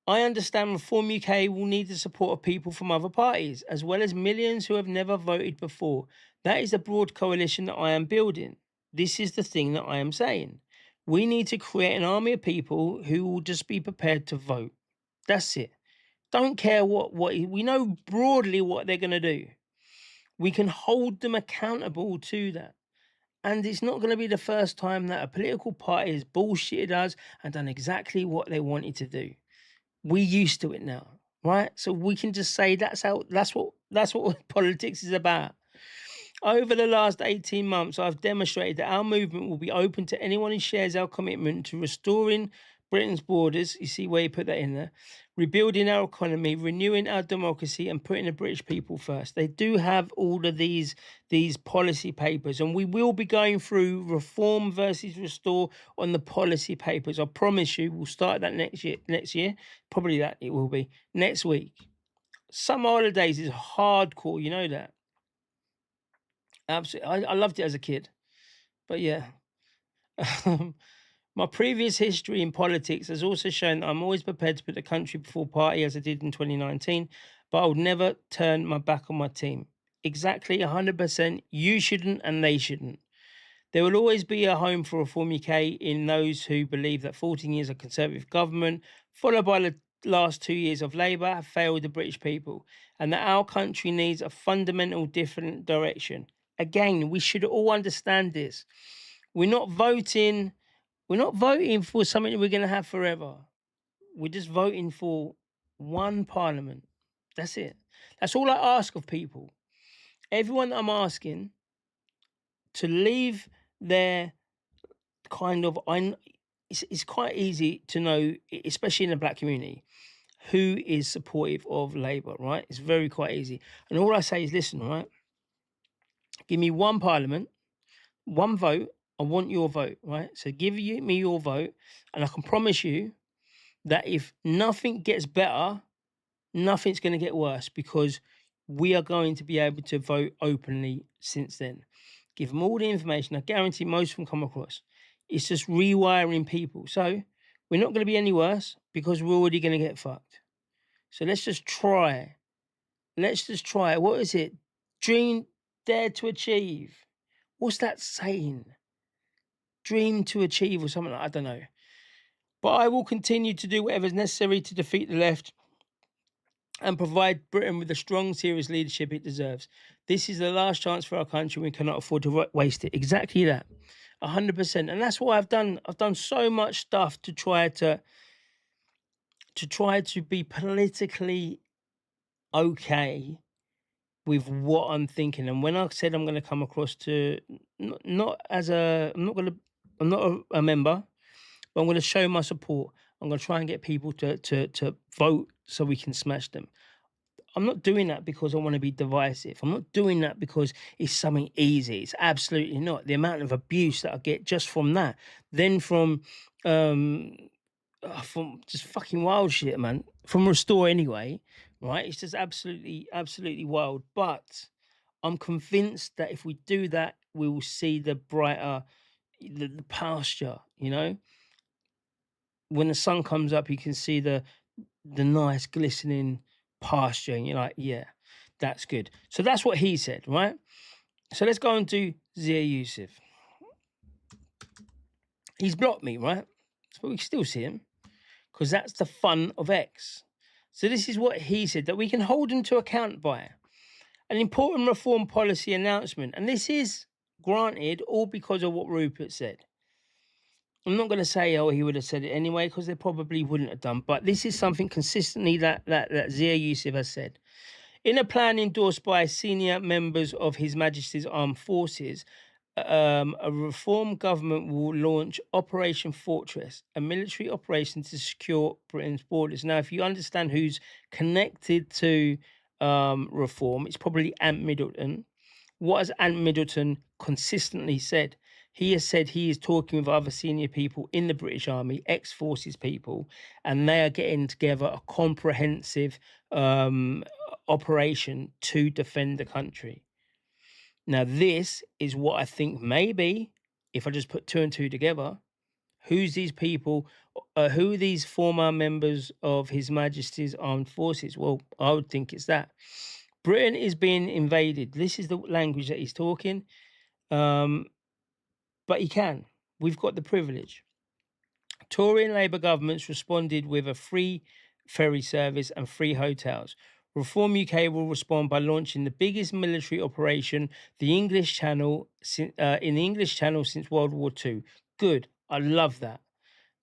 I understand Reform UK will need the support of people from other parties, as well as millions who have never voted before. That is the broad coalition that I am building. This is the thing that I am saying. We need to create an army of people who will just be prepared to vote. That's it. Don't care what we know broadly what they're going to do. We can hold them accountable to that. And it's not going to be the first time that a political party has bullshitted us and done exactly what they wanted to do. We're used to it now, right? So we can just say that's what politics is about. Over the last 18 months, I've demonstrated that our movement will be open to anyone who shares our commitment to restoring Britain's borders. You see where you put that in there. Rebuilding our economy, renewing our democracy, and putting the British people first. They do have all of these policy papers, and we will be going through reform versus restore on the policy papers. I promise you, we'll start that next year. Probably that it will be next week. Summer holidays is hardcore, you know that. Absolutely, I loved it as a kid, but yeah. My previous history in politics has also shown that I'm always prepared to put the country before party, as I did in 2019, but I would never turn my back on my team. Exactly 100%. You shouldn't and they shouldn't. There will always be a home for Reform UK in those who believe that 14 years of Conservative government, followed by the last 2 years of Labour, have failed the British people, and that our country needs a fundamental different direction. Again, we should all understand this. We're not voting for something that we're going to have forever. We're just voting for One parliament. That's it. That's all I ask of people. Everyone I'm asking to leave their kind of, it's quite easy to know, especially in the black community, who is supportive of Labour, right? It's very quite easy. And all I say is, listen, right? Give me one parliament, one vote. I want your vote, right? So give me your vote, and I can promise you that if nothing gets better, nothing's going to get worse, because we are going to be able to vote openly since then. Give them all the information. I guarantee most of them come across. It's just rewiring people. So we're not going to be any worse because we're already going to get fucked. So let's just try. Let's just try. What is it? Dream, dare to achieve. What's that saying? Dream to achieve or something like that. I don't know. But I will continue to do whatever is necessary to defeat the left and provide Britain with the strong, serious leadership it deserves. This is the last chance for our country. We cannot afford to waste it. Exactly that. 100%. And that's what I've done. I've done so much stuff to try to be politically okay with what I'm thinking. And when I said I'm going to come across to I'm not a member, but I'm going to show my support. I'm going to try and get people to vote so we can smash them. I'm not doing that because I want to be divisive. I'm not doing that because it's something easy. It's absolutely not. The amount of abuse that I get just from that, then from just fucking wild shit, man. From Restore anyway, right? It's just absolutely wild. But I'm convinced that if we do that, we will see the brighter, the pasture, you know? When the sun comes up, you can see the nice glistening pasture, and you're like, yeah, that's good. So that's what he said, right? So let's go on to Zia Yusuf. He's blocked me, right? But we can still see him because that's the fun of X. So this is what he said, that we can hold him to account by. An important reform policy announcement. And this is, granted, all because of what Rupert said. I'm not going to say, oh, he would have said it anyway, because they probably wouldn't have done. But this is something consistently that Zia Yusuf has said. In a plan endorsed by senior members of His Majesty's Armed Forces, a reform government will launch Operation Fortress, a military operation to secure Britain's borders. Now, if you understand who's connected to reform, it's probably Ant Middleton. What has Ant Middleton consistently said? He has said he is talking with other senior people in the British Army, ex-forces people, and they are getting together a comprehensive operation to defend the country. Now, this is what I think maybe, if I just put two and two together, who's these people, who are these former members of His Majesty's Armed Forces? Well, I would think it's that. Britain is being invaded. This is the language that he's talking. But he can. We've got the privilege. Tory and Labour governments responded with a free ferry service and free hotels. Reform UK will respond by launching the biggest military operation in the English Channel since World War II. Good. I love that.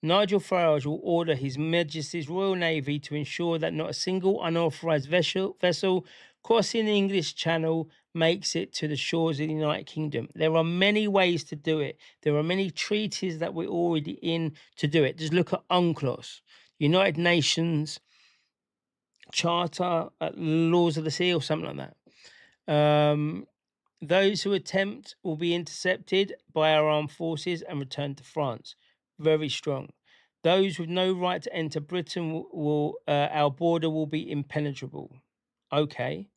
Nigel Farage will order His Majesty's Royal Navy to ensure that not a single unauthorised vessel crossing the English Channel makes it to the shores of the United Kingdom. There are many ways to do it. There are many treaties that we're already in to do it. Just look at UNCLOS, United Nations Charter, Laws of the Sea, or something like that. Those who attempt will be intercepted by our armed forces and returned to France. Very strong. Those with no right to enter Britain our border will be impenetrable. Okay.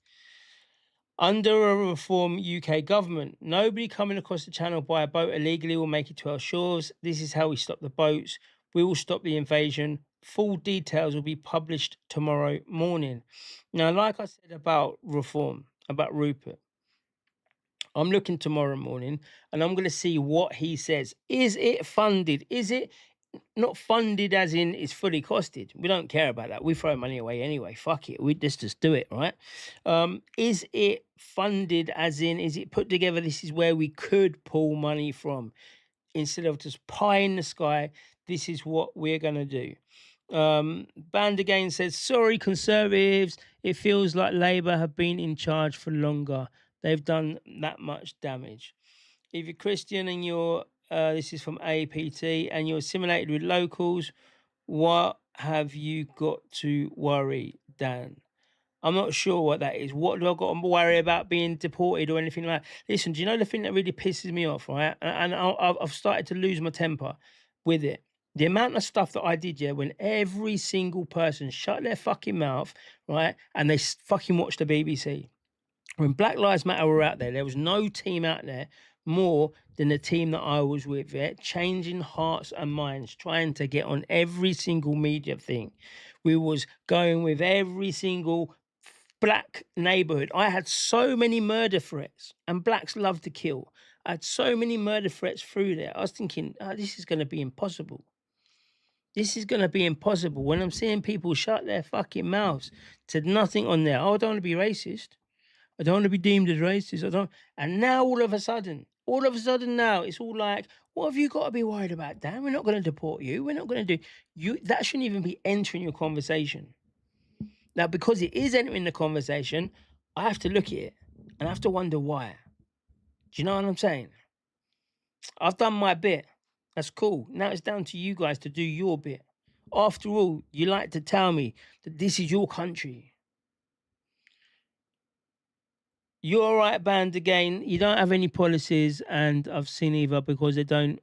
Under a reform UK government, nobody coming across the channel by a boat illegally will make it to our shores. This is how we stop the boats. We will stop the invasion. Full details will be published tomorrow morning. Now, like I said about reform, about Rupert, I'm looking tomorrow morning and I'm going to see what he says. Is it funded? Is it not funded as in it's fully costed? We don't care about that. We throw money away anyway. Fuck it. We just do it, right? Is it funded as in, is it put together? This is where we could pull money from instead of just pie in the sky. This is what we're going to do. Band again says, sorry, Conservatives. It feels like Labour have been in charge for longer. They've done that much damage. If you're Christian and you're, this is from APT, and you're assimilated with locals, what have you got to worry, Dan? I'm not sure what that is. What do I got to worry about being deported or anything like that? Listen, do you know the thing that really pisses me off, right? And I've started to lose my temper with it. The amount of stuff that I did, yeah, when every single person shut their fucking mouth, right, and they fucking watched the BBC. When Black Lives Matter were out there was no team out there more than the team that I was with, yeah, changing hearts and minds, trying to get on every single media thing. We was going with every single black neighborhood. I had so many murder threats, and blacks love to kill. I had so many murder threats through there. I was thinking, this is going to be impossible. This is going to be impossible when I'm seeing people shut their fucking mouths to nothing on there. Oh, I don't want to be racist. I don't want to be deemed as racist. I don't. And now all of a sudden now, it's all like, what have you got to be worried about, Dan? We're not going to deport you. We're not going to do you. That shouldn't even be entering your conversation. Now, because it is entering the conversation, I have to look at it and I have to wonder why. Do you know what I'm saying? I've done my bit. That's cool. Now it's down to you guys to do your bit. After all, you like to tell me that this is your country. You're all right, band again. You don't have any policies, and I've seen either because they don't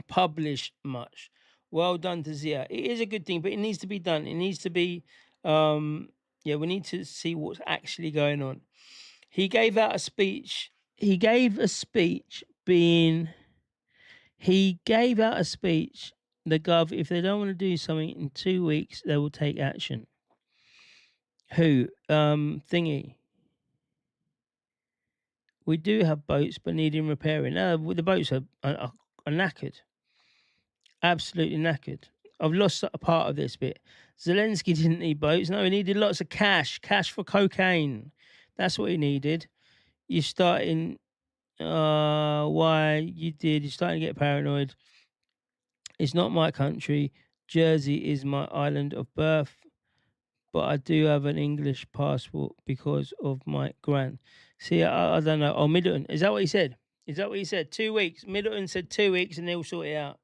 publish much. Well done to Zia. It is a good thing, but it needs to be done. It needs to be, we need to see what's actually going on. He gave out a speech. He gave a speech, the Gov, if they don't want to do something in 2 weeks, they will take action. Who? Thingy. We do have boats, but needing repairing. The boats are knackered. Absolutely knackered. I've lost a part of this bit. Zelensky didn't need boats. No, he needed lots of cash. Cash for cocaine. That's what he needed. You're starting... why you did. You're starting to get paranoid. It's not my country. Jersey is my island of birth. But I do have an English passport because of my gran. See, I don't know. Oh, Middleton. Is that what he said? 2 weeks. Middleton said 2 weeks and they'll sort it out.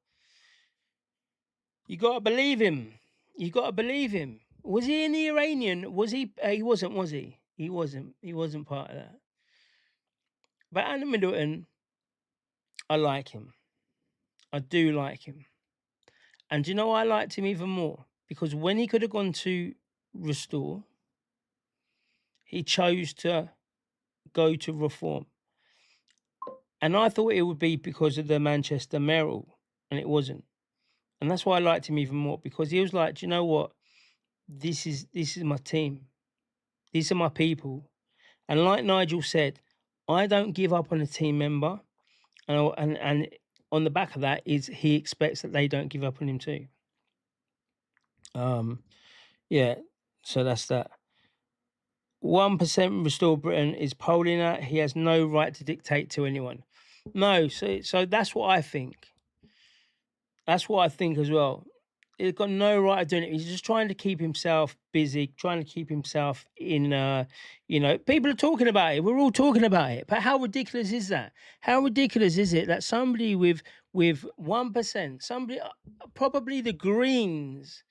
You got to believe him. Was he in the Iranian? Was he? He wasn't, was he? He wasn't part of that. But Anna Middleton, I like him. I do like him. And do you know why I liked him even more? Because when he could have gone to Restore, he chose to go to Reform. And I thought it would be because of the Manchester mayoral, and it wasn't. And that's why I liked him even more, because he was like, do you know what? This is my team. These are my people. And like Nigel said, I don't give up on a team member. And on the back of that is he expects that they don't give up on him too. Yeah, so that's that. 1% Restore Britain is polling at. He has no right to dictate to anyone. No, so that's what I think. That's what I think as well. He's got no right of doing it. He's just trying to keep himself busy, trying to keep himself in, people are talking about it. We're all talking about it. But how ridiculous is that? How ridiculous is it that somebody with 1%, probably the Greens,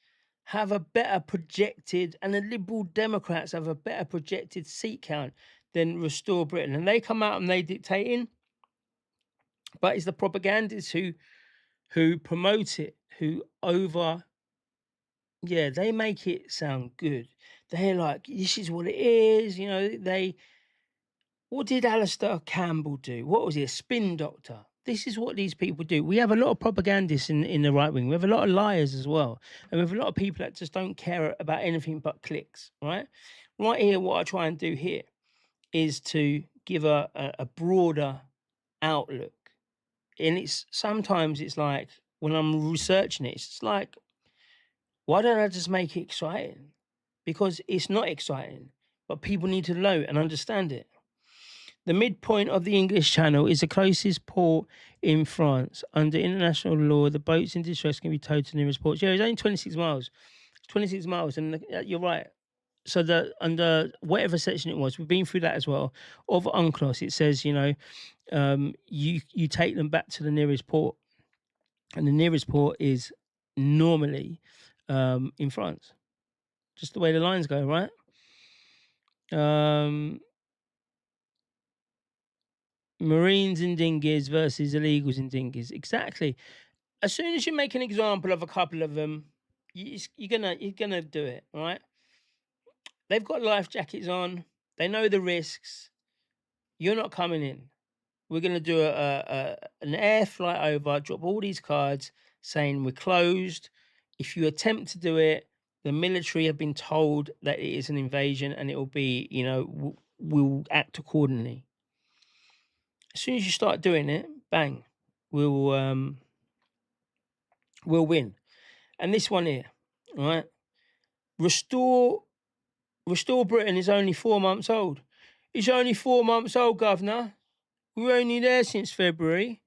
have a better projected, and the Liberal Democrats have a better projected seat count than Restore Britain. And they come out and they dictating, but it's the propagandists who promote it, they make it sound good. They're like, this is what it is, what did Alistair Campbell do? What was he, a spin doctor? This is what these people do. We have a lot of propagandists in the right wing. We have a lot of liars as well. And we have a lot of people that just don't care about anything but clicks, right? Right here, what I try and do here is to give a broader outlook. And sometimes it's like, when I'm researching it, it's like, why don't I just make it exciting? Because it's not exciting, but people need to know and understand it. The midpoint of the English Channel is the closest port in France. Under international law, the boats in distress can be towed to the nearest port. Yeah, it's only 26 miles. 26 miles, and you're right. So under whatever section it was, we've been through that as well. Of UNCLOS, it says, you take them back to the nearest port. And the nearest port is normally in France. Just the way the lines go, right? Marines in dinghies versus illegals in dinghies. Exactly. As soon as you make an example of a couple of them, you're gonna do it, right? They've got life jackets on. They know the risks. You're not coming in. We're gonna do an air flight over, drop all these cards saying we're closed. If you attempt to do it, the military have been told that it is an invasion, and it will be, we'll act accordingly. As soon as you start doing it, bang, we'll win. And this one here, right? Restore Britain is only 4 months old. It's only 4 months old, Governor. We were only there since February.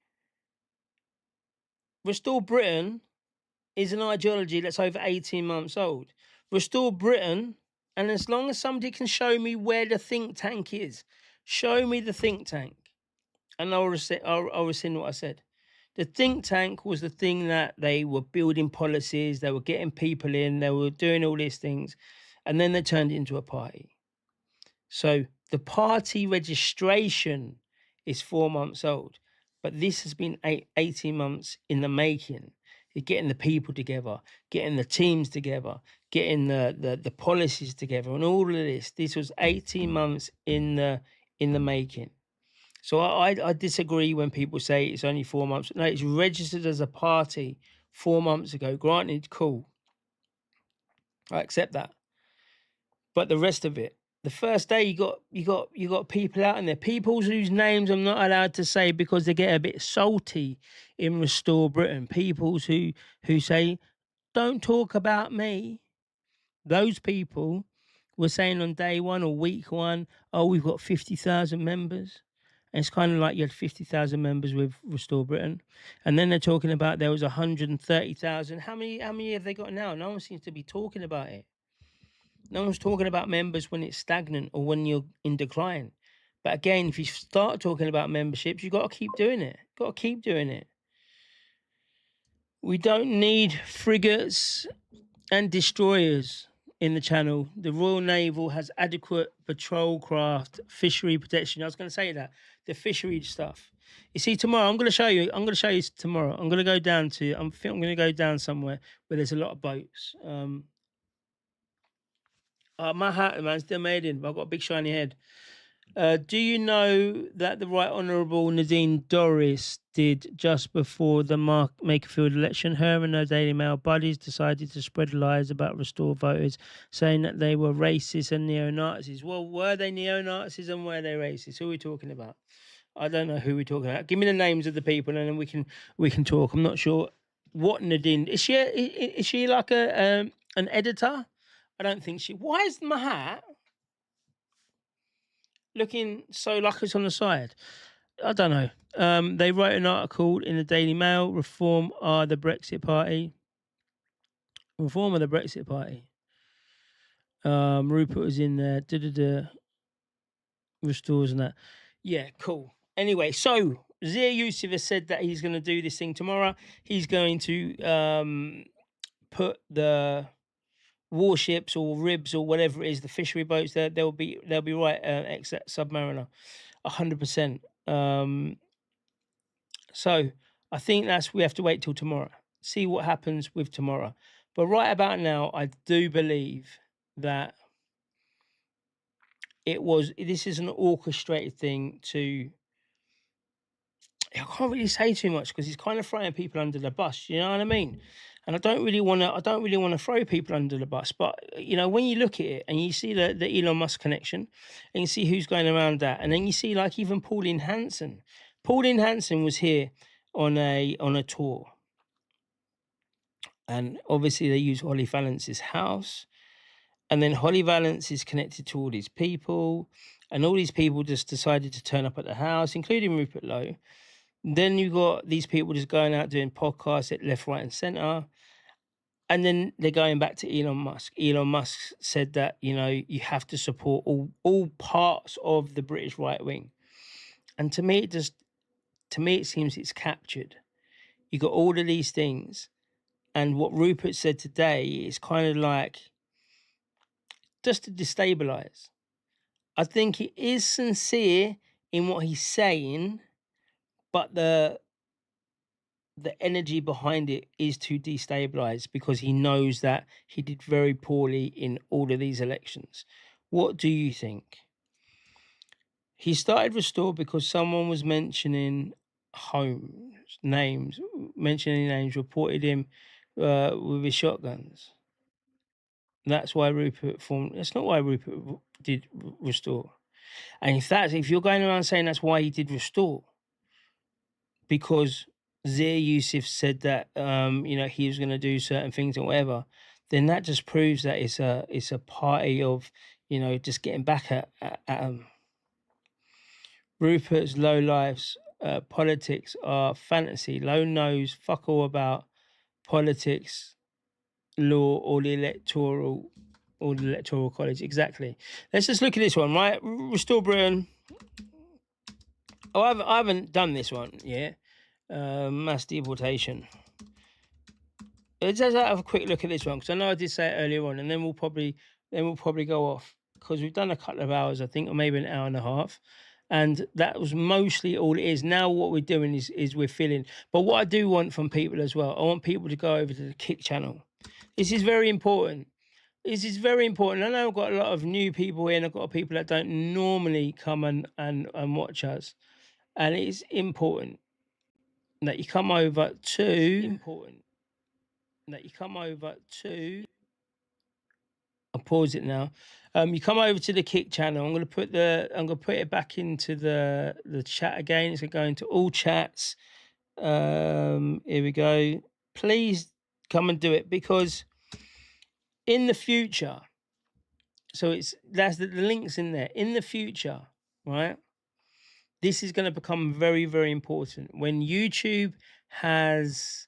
Restore Britain is an ideology that's over 18 months old. Restore Britain, and as long as somebody can show me where the think tank is, show me the think tank, and I'll rescind what I said. The think tank was the thing that they were building policies, they were getting people in, they were doing all these things, and then they turned it into a party. So the party registration is 4 months old, but this has been 18 months in the making. You're getting the people together, getting the teams together, getting the policies together, and all of this. This was 18 months in the making. So I disagree when people say it's only 4 months. No, it's registered as a party 4 months ago. Granted, cool. I accept that. But the rest of it, the first day you got people out in there, people whose names I'm not allowed to say because they get a bit salty in Restore Britain. People who say, don't talk about me. Those people were saying on day one or week one, oh, we've got 50,000 members. And it's kind of like you had 50,000 members with Restore Britain. And then they're talking about there was 130,000. How many have they got now? No one seems to be talking about it. No one's talking about members when it's stagnant or when you're in decline. But again, if you start talking about memberships, you've got to keep doing it. We don't need frigates and destroyers in the channel. The Royal Naval has adequate patrol craft, fishery protection. I was going to say that. The fishery stuff. You see, tomorrow, I'm going to show you tomorrow. I'm going to go down to, I think I'm going to go down somewhere where there's a lot of boats. My hat, man, still made in. I've got a big shiny head. Do you know that the Right Honourable Nadine Dorries did just before the Mark Makerfield election? Her and her Daily Mail buddies decided to spread lies about Restore voters, saying that they were racist and neo-Nazis. Well, were they neo-Nazis and were they racist? Who are we talking about? I don't know who we're talking about. Give me the names of the people and then we can talk. I'm not sure what Nadine is. She like an editor? I don't think she. Why is my hat looking so like it's on the side? I don't know. They wrote an article in the Daily Mail. Reform are the Brexit Party. Rupert was in there. Restores and that. Yeah, cool. Anyway, so Zia Yusuf has said that he's going to do this thing tomorrow. He's going to put the warships or ribs or whatever it is, the fishery boats, they'll be right ex Submariner, 100%. So I think we have to wait till tomorrow, see what happens with tomorrow. But right about now, I do believe that this is an orchestrated thing I can't really say too much because he's kind of throwing people under the bus, you know what I mean? And I don't really want to throw people under the bus, but when you look at it and you see the Elon Musk connection, and you see who's going around that, and then you see like even Pauline Hanson. Pauline Hanson was here on a tour, and obviously they use Ollie Vallence's house, And then Holly Valance is connected to all these people, and all these people just decided to turn up at the house, including Rupert Lowe. Then you got these people just going out doing podcasts at left, right, and center. And then they're going back to Elon Musk. Elon Musk said that, you have to support all parts of the British right wing. And to me, it seems it's captured. You got all of these things. And what Rupert said today is kind of like just to destabilize. I think he is sincere in what he's saying, but the energy behind it is to destabilize, because he knows that he did very poorly in all of these elections. What do you think? He started Restore because someone was mentioning names, reported him with his shotguns. That's why Rupert formed. That's not why Rupert did Restore. And if you're going around saying that's why he did Restore, because Zia Yusuf said that he was going to do certain things or whatever, then that just proves that it's a party of just getting back at Rupert's low life's politics are fantasy. Lowe knows fuck all about politics, law, or the electoral college. Exactly. Let's just look at this one, right? Restore Britain. Oh, I haven't done this one yet. Mass deportation. Let's just have a quick look at this one, because I know I did say it earlier on, and then we'll probably go off, because we've done a couple of hours, I think, or maybe an hour and a half. And that was mostly all it is. Now what we're doing is we're filling. But what I do want from people as well, I want people to go over to the Kick channel. This is very important. I know I've got a lot of new people here, and I've got people that don't normally come and watch us. And it's important that you come over to... I'll pause it now. You come over to the Kick channel. I'm gonna put it back into the chat again. It's gonna go into all chats. Here we go. Please come and do it, because in the future, that's the link's in there. In the future, right? This is going to become very, very important when YouTube has.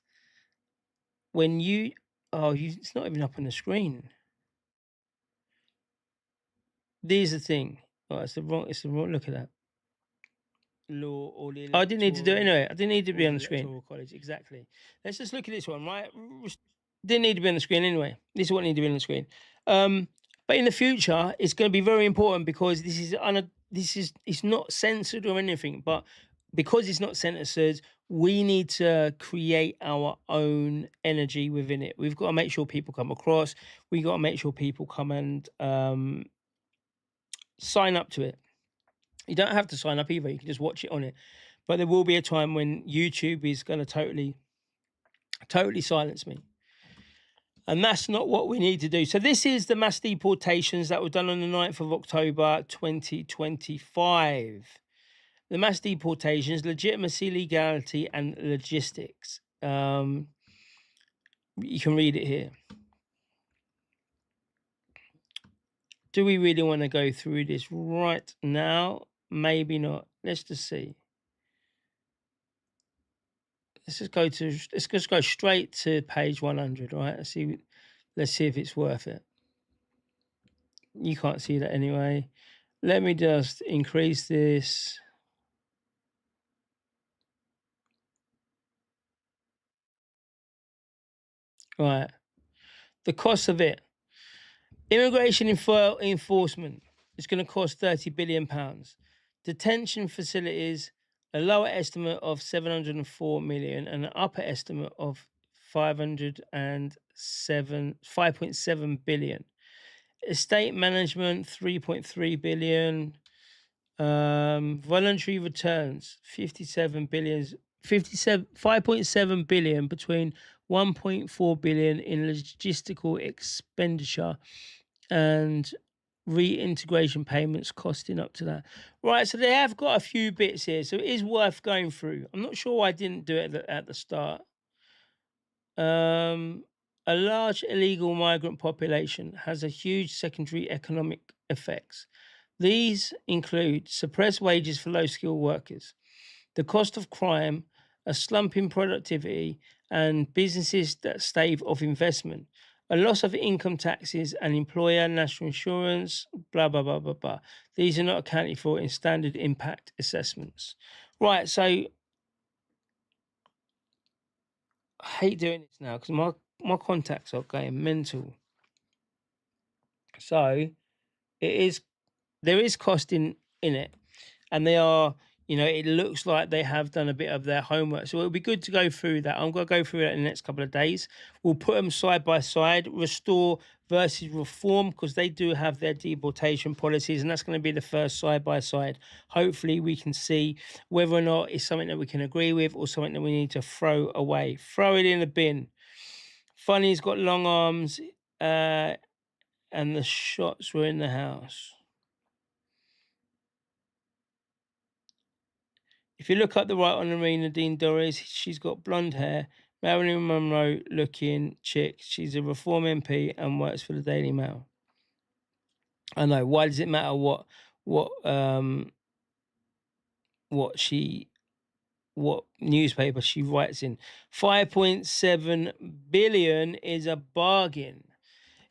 It's not even up on the screen. There's the thing. Oh, it's the wrong. Look at that. Law or the I didn't need to do it anyway. I didn't need to be on the screen. College, exactly. Let's just look at this one, right? Didn't need to be on the screen anyway. This is what needed to be on the screen. But in the future, it's going to be very important, because it's not censored or anything. But because it's not censored, we need to create our own energy within it. We've got to make sure people come across. We got to make sure people come and sign up to it. You don't have to sign up either. You can just watch it on it. But there will be a time when YouTube is going to totally silence me. And that's not what we need to do. So this is the mass deportations that were done on the 9th of October, 2025. The mass deportations, legitimacy, legality, and logistics. You can read it here. Do we really want to go through this right now? Maybe not. Let's just see. Let's just go straight to page 100, right? Let's see if it's worth it. You can't see that anyway. Let me just increase this. Right. The cost of it. Immigration enforcement is going to cost £30 billion. Detention facilities, a lower estimate of 704 million and an upper estimate of 5.7 billion. Estate management, 3.3 billion. Voluntary returns, 5.7 billion, between 1.4 billion in logistical expenditure and reintegration payments costing up to that. Right, so they have got a few bits here, so it is worth going through. I'm not sure why I didn't do it at the start. A large illegal migrant population has a huge secondary economic effects. These include suppressed wages for low-skilled workers, the cost of crime, a slump in productivity, and businesses that stave off investment, a loss of income taxes and employer national insurance, blah, blah, blah, blah, blah. These are not accounted for in standard impact assessments. Right, so I hate doing this now because my contacts are going mental. So there is cost in it, and they are, it looks like they have done a bit of their homework. So it'll be good to go through that. I'm going to go through that in the next couple of days. We'll put them side by side, restore versus reform, because they do have their deportation policies, and that's going to be the first side by side. Hopefully we can see whether or not it's something that we can agree with or something that we need to throw away. Throw it in the bin. Funny's got long arms, and the shots were in the house. If you look up the right on Arena Dean Doris, she's got blonde hair, Marilyn Monroe looking chick. She's a Reform MP and works for the Daily Mail. I know. Why does it matter what newspaper she writes in? 5.7 billion is a bargain.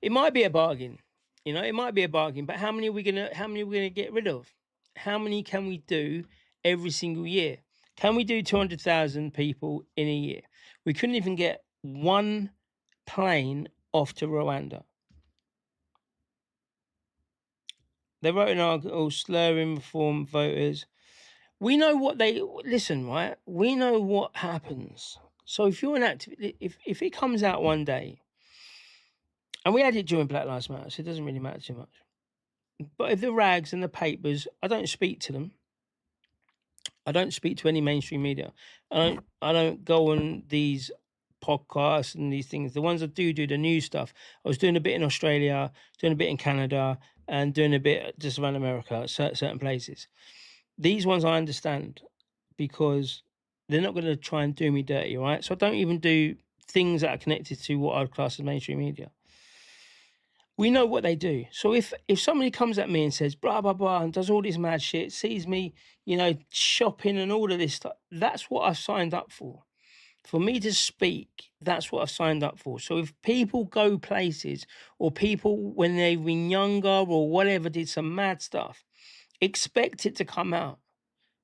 It might be a bargain. It might be a bargain, but how many are we gonna get rid of? How many can we do every single year? Can we do 200,000 people in a year? We couldn't even get one plane off to Rwanda. They wrote an article slurring reform voters. We know what listen, right? We know what happens. So if you're an activist, if it comes out one day, and we had it during Black Lives Matter, so it doesn't really matter too much. But if the rags and the papers, I don't speak to them. I don't speak to any mainstream media. I don't go on these podcasts and these things. The ones I do the news stuff. I was doing a bit in Australia, doing a bit in Canada, and doing a bit just around America, certain places. These ones I understand because they're not going to try and do me dirty, right? So I don't even do things that are connected to what I'd class as mainstream media. We know what they do. So if somebody comes at me and says blah blah blah and does all this mad shit, sees me, shopping and all of this stuff, that's what I've signed up for. For me to speak, that's what I've signed up for. So if people go places, or people when they've been younger or whatever did some mad stuff, expect it to come out,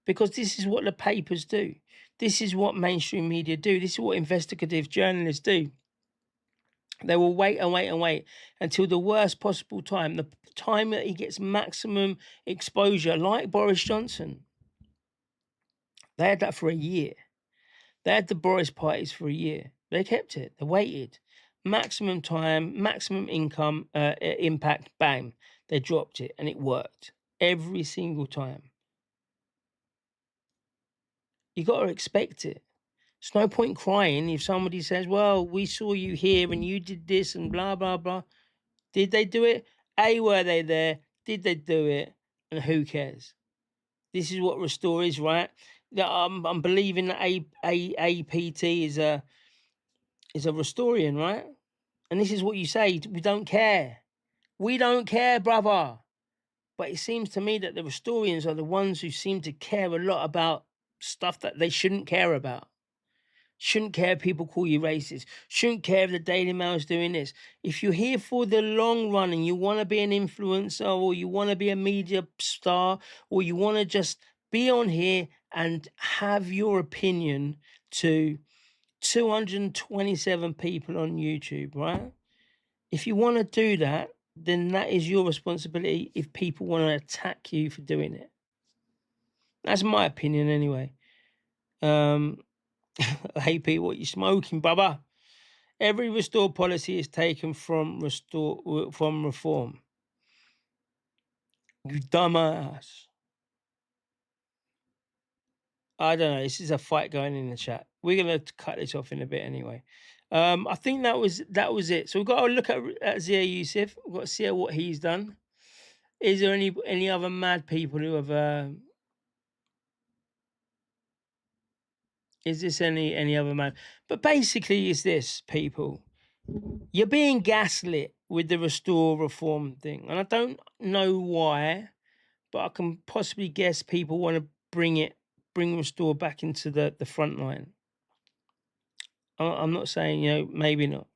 because this is what the papers do. This is what mainstream media do. This is what investigative journalists do. They will wait and wait and wait until the worst possible time, the time that he gets maximum exposure, like Boris Johnson. They had that for a year. They had the Boris parties for a year. They kept it. They waited. Maximum time, maximum income, impact, bang. They dropped it, and it worked every single time. You got to expect it. It's no point crying if somebody says, well, we saw you here and you did this and blah, blah, blah. Did they do it? A, were they there? Did they do it? And who cares? This is what Restore is, right? I'm believing that APT is a Restorian, right? And this is what you say, we don't care. We don't care, brother. But it seems to me that the Restorians are the ones who seem to care a lot about stuff that they shouldn't care about. Shouldn't care if people call you racist. Shouldn't care if the Daily Mail is doing this. If you're here for the long run and you want to be an influencer, or you want to be a media star, or you want to just be on here and have your opinion to 227 people on YouTube, right? If you want to do that, then that is your responsibility if people want to attack you for doing it. That's my opinion anyway. Hey Pete, what you smoking, brother? Every Restore policy is taken from reform. You dumbass. I don't know. This is a fight going in the chat. We're gonna cut this off in a bit anyway. I think that was it. So we've got to look at Zia Yusuf. We've got to see what he's done. Is there any other mad people who have? Is this any other man? But basically, is this people? You're being gaslit with the restore reform thing, and I don't know why, but I can possibly guess people want to bring restore back into the front line. I'm not saying, maybe not.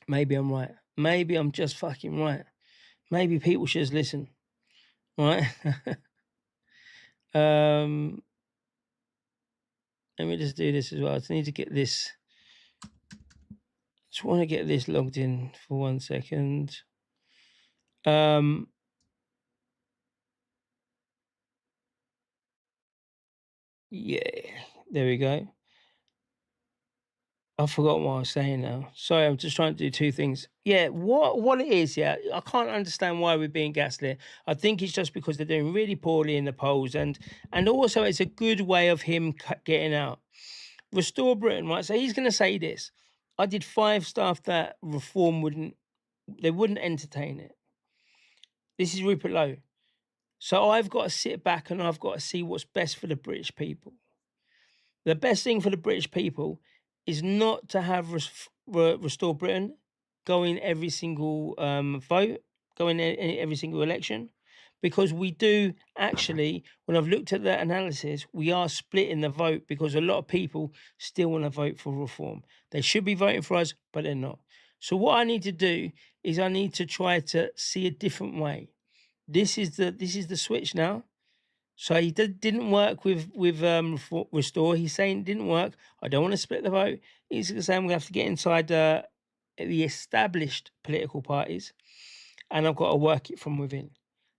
Maybe I'm right. Maybe I'm just fucking right. Maybe people should just listen, right? Let me just do this as well. I just need to get this. Just want to get this logged in for 1 second. Yeah, there we go. I forgot what I was saying now. Sorry, I'm just trying to do two things. Yeah, what it is, I can't understand why we're being gaslit. I think it's just because they're doing really poorly in the polls, and also it's a good way of him getting out. Restore Britain, right? So he's going to say this. I did 5 stuff that reform wouldn't entertain it. This is Rupert Lowe. So I've got to sit back and I've got to see what's best for the British people. The best thing for the British people is not to have Restore Britain go in every single vote, go in every single election, because we do actually, when I've looked at that analysis, we are splitting the vote because a lot of people still want to vote for reform. They should be voting for us, but they're not. So what I need to do is I need to try to see a different way. This is the switch now. So he didn't work with Restore. He's saying it didn't work. I don't want to split the vote. He's saying I'm going to have to get inside the established political parties, and I've got to work it from within.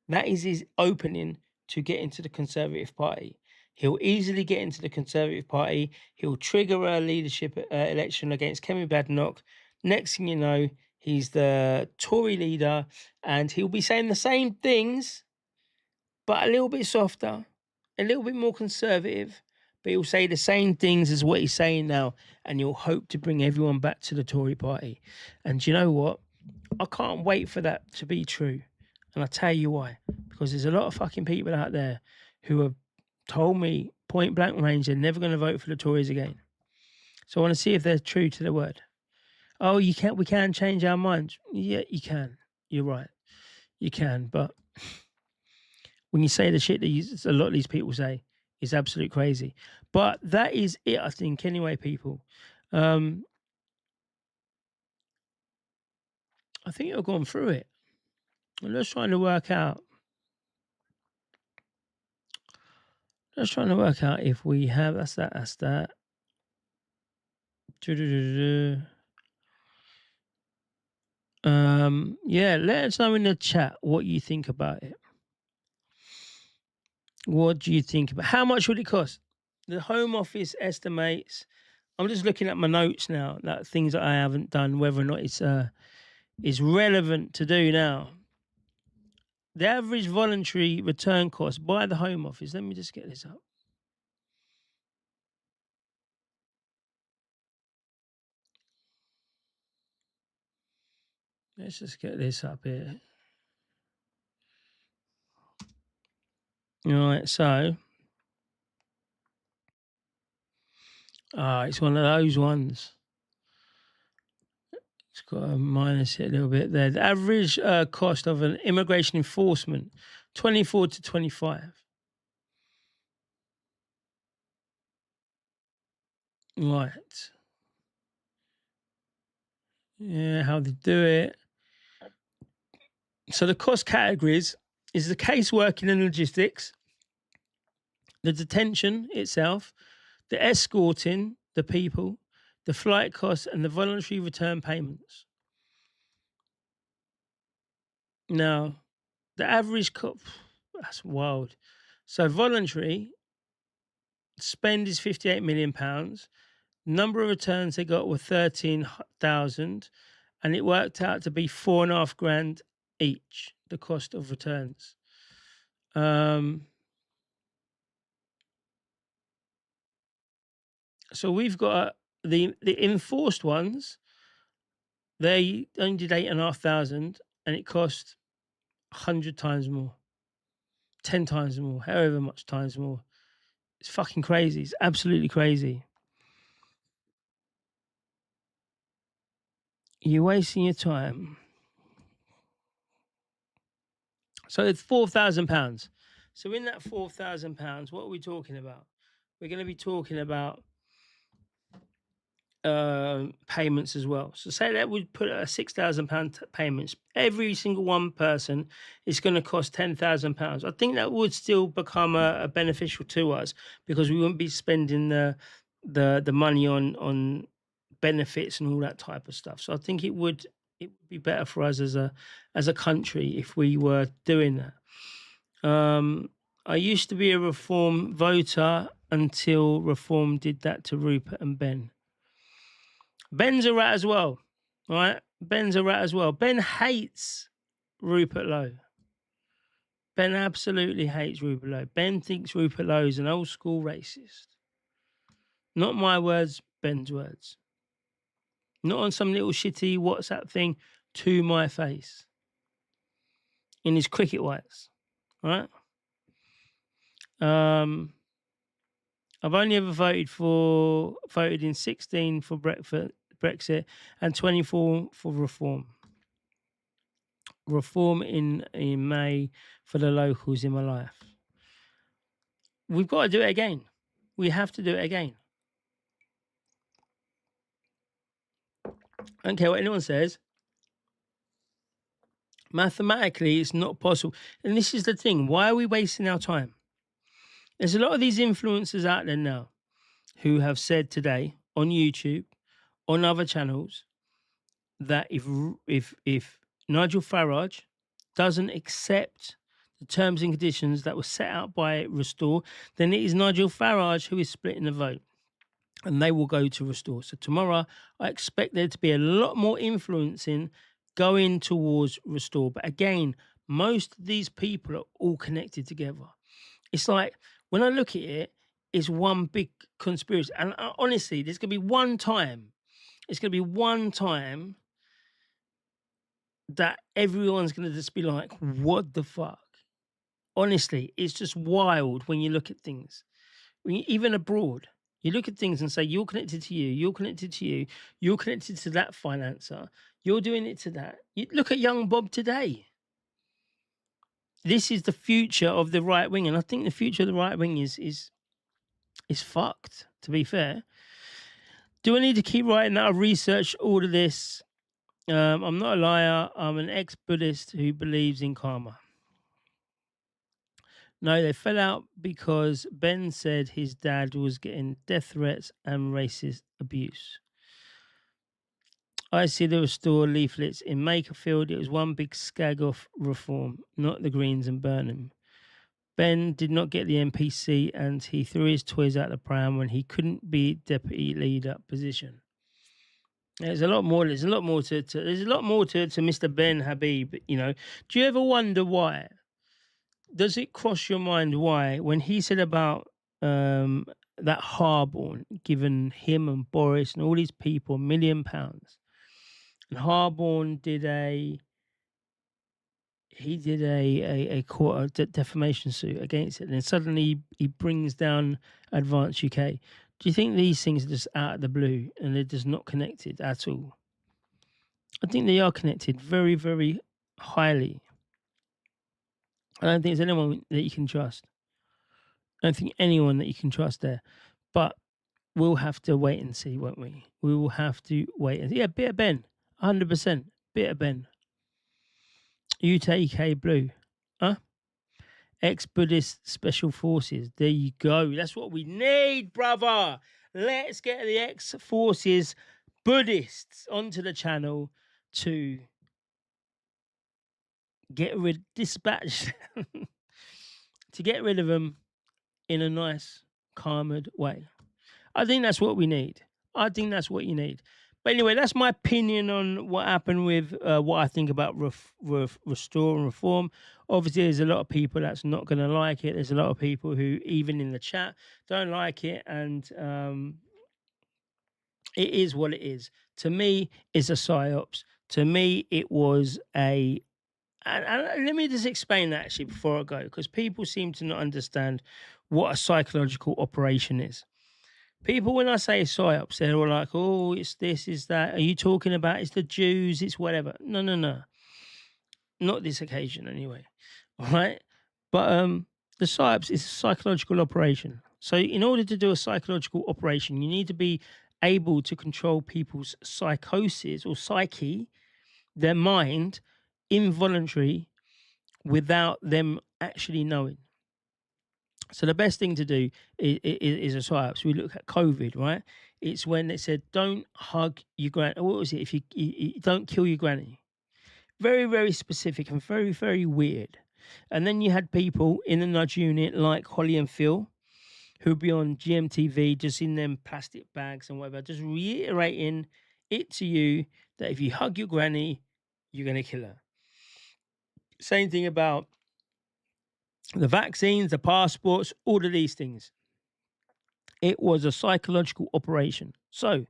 That is his opening to get into the Conservative Party. He'll easily get into the Conservative Party. He'll trigger a leadership election against Kemi Badenoch. Next thing you know, he's the Tory leader, and he'll be saying the same things, but a little bit softer, a little bit more conservative, but he'll say the same things as what he's saying now, and he'll hope to bring everyone back to the Tory party. And do you know what? I can't wait for that to be true. And I'll tell you why. Because there's a lot of fucking people out there who have told me point blank range they're never going to vote for the Tories again. So I want to see if they're true to the word. Oh, we can change our minds. Yeah, you can. You're right. You can, but when you say the shit that a lot of these people say, is absolute crazy. But that is it, I think, anyway, people. I think I've gone through it. I'm just trying to work out. If we have, that's that. Yeah, let us know in the chat what you think about it. What do you think about how much would it cost? The Home Office estimates. I'm just looking at my notes now, that things that I haven't done, whether or not it's relevant to do now. The average voluntary return cost by the Home Office. Let me just get this up. Let's just get this up here. All right, so it's one of those ones. It's got to minus it a little bit there. The average cost of an immigration enforcement, 24 to 25. Right. Yeah, how they do it. So the cost categories is the caseworking and logistics, the detention itself, the escorting the people, the flight costs, and the voluntary return payments. Now, the average cost, that's wild. So voluntary spend is £58 million. Number of returns they got were 13,000, and it worked out to be $4,500 each, the cost of returns. So we've got the enforced ones. They only did 8,500, and it cost 100 times more, 10 times more, however much times more. It's fucking crazy. It's absolutely crazy. You're wasting your time. So it's £4,000. So in that £4,000, what are we talking about? We're going to be talking about payments as well. So say that we put a £6,000 payments. Every single one person is going to cost £10,000. I think that would still become a beneficial to us because we wouldn't be spending the money on benefits and all that type of stuff. So I think it would be better for us as a country if we were doing that. I used to be a Reform voter until Reform did that to Rupert and Ben. Ben's a rat as well, right? Ben's a rat as well. Ben hates Rupert Lowe. Ben absolutely hates Rupert Lowe. Ben thinks Rupert Lowe is an old school racist. Not my words, Ben's words. Not on some little shitty WhatsApp thing to my face. In his cricket whites, right? I've only ever voted in 16 for Brexit and 24 for Reform. Reform in May for the locals in my life. We've got to do it again. We have to do it again. I don't care what anyone says. Mathematically, it's not possible. And this is the thing. Why are we wasting our time? There's a lot of these influencers out there now who have said today on YouTube, on other channels, that if Nigel Farage doesn't accept the terms and conditions that were set out by Restore, then it is Nigel Farage who is splitting the vote. And they will go to Restore. So tomorrow, I expect there to be a lot more influencing going towards Restore. But again, most of these people are all connected together. It's like, when I look at it, it's one big conspiracy. And honestly, there's going to be one time, that everyone's going to just be like, what the fuck? Honestly, it's just wild when you look at things. Even abroad, you look at things and say, you're connected to you, you're connected to you, you're connected to that financer, you're doing it to that. You look at young Bob today. This is the future of the right wing. And I think the future of the right wing is fucked, to be fair. Do I need to keep writing that? I've researched all of this. I'm not a liar. I'm an ex-Buddhist who believes in karma. No, they fell out because Ben said his dad was getting death threats and racist abuse. I see the Restore leaflets in Makerfield. It was one big skag off Reform, not the Greens and Burnham. Ben did not get the MPC and he threw his toys out the pram when he couldn't be deputy leader position. There's a lot more to Mr. Ben Habib, you know. Do you ever wonder why? Does it cross your mind why, when he said about that Harborne giving him and Boris and all these people £1 million, and Harborne did a court defamation suit against it, and then suddenly he brings down Advance UK. Do you think these things are just out of the blue and they're just not connected at all? I think they are connected very, very highly. I don't think there's anyone that you can trust. I don't think anyone that you can trust there. But we'll have to wait and see, won't we? We will have to wait and see. Yeah, bit of Ben. 100%. Bit of Ben. UTK Blue. Huh? Ex-Buddhist Special Forces. There you go. That's what we need, brother. Let's get the ex-forces Buddhists onto the channel to dispatch to get rid of them in a nice, calmed way. I think that's what we need. I think that's what you need. But anyway, that's my opinion on what happened with what I think about Restore and Reform. Obviously, there's a lot of people that's not going to like it. There's a lot of people who, even in the chat, don't like it. And it is what it is. To me, it's a psyops. To me, it was a... And let me just explain that, actually, before I go, because people seem to not understand what a psychological operation is. People, when I say psyops, they're all like, "Oh, it's this, is that." Are you talking about it's the Jews? It's whatever. No, no, no, not this occasion anyway. All right, but the psyops is a psychological operation. So, in order to do a psychological operation, you need to be able to control people's psychosis or psyche, their mind, involuntary, without them actually knowing. So the best thing to do is a psyops. We look at COVID, right? It's when they said, "Don't hug your granny." What was it? If you don't kill your granny. Very, very specific and very, very weird. And then you had people in the nudge unit like Holly and Phil, who'd be on GMTV just in them plastic bags and whatever, just reiterating it to you that if you hug your granny, you're going to kill her. Same thing about the vaccines, the passports, all of these things. It was a psychological operation. So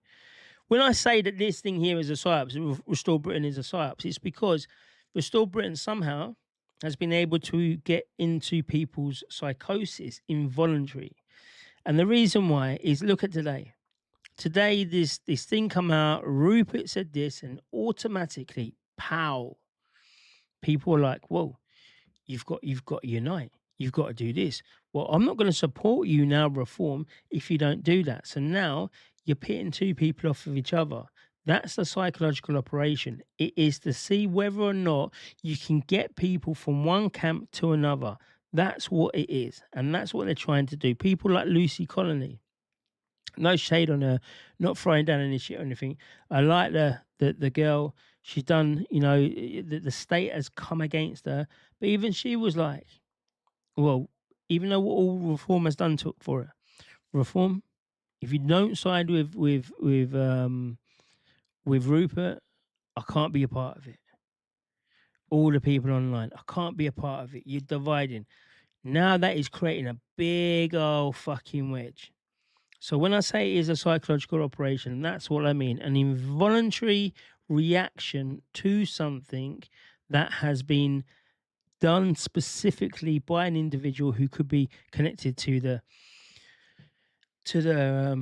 when I say that this thing here is a psyops, Restore Britain is a psyops, it's because Restore Britain somehow has been able to get into people's psychosis involuntary. And the reason why is, look at today. Today, this thing come out, Rupert said this, and automatically, pow, people are like, whoa, you've got to unite. You've got to do this. Well, I'm not going to support you now, Reform, if you don't do that. So now you're pitting two people off of each other. That's the psychological operation. It is to see whether or not you can get people from one camp to another. That's what it is. And that's what they're trying to do. People like Lucy Colony. No shade on her, not throwing down any shit or anything. I like the girl. She's done, the state has come against her. But even she was like, well, even though what all Reform has done for her, Reform, if you don't side with Rupert, I can't be a part of it. All the people online, I can't be a part of it. You're dividing. Now that is creating a big old fucking wedge. So when I say it is a psychological operation, that's what I mean. An involuntary reaction to something that has been done specifically by an individual who could be connected to the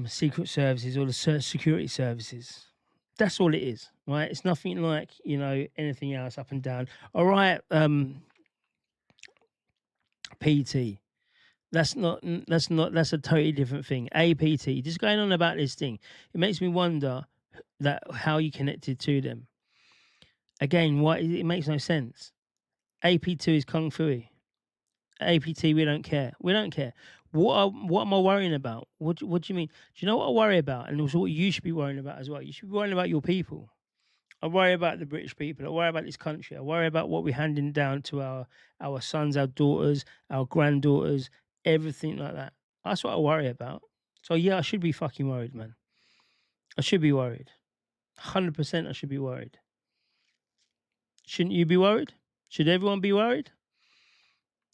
secret services or the security services. That's all it is, right? It's nothing like, anything else up and down. All right, PT. That's a totally different thing. APT, just going on about this thing. It makes me wonder that how you connected to them. Again, why it makes no sense. AP2 is Kung Fu. APT, we don't care. We don't care. What am I worrying about? What do you mean? Do you know what I worry about? And also what you should be worrying about as well. You should be worrying about your people. I worry about the British people. I worry about this country. I worry about what we're handing down to our sons, our daughters, our granddaughters, everything like that. That's what I worry about. So yeah, I should be fucking worried, man. I should be worried. 100% I should be worried. Shouldn't you be worried? Should everyone be worried?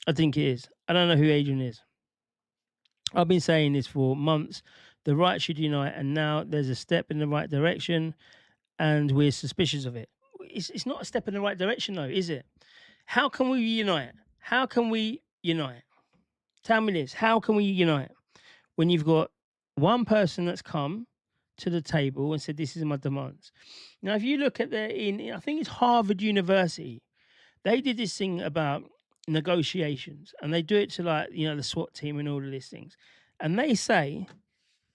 I think it is. I don't know who Adrian is. I've been saying this for months. The right should unite, and now there's a step in the right direction, and we're suspicious of it. It's not a step in the right direction, though, is it? How can we unite? How can we unite? Tell me this. How can we unite when you've got one person that's come to the table and said, this is my demands? Now, if you look at I think it's Harvard University, they did this thing about negotiations, and they do it to the SWAT team and all of these things. And they say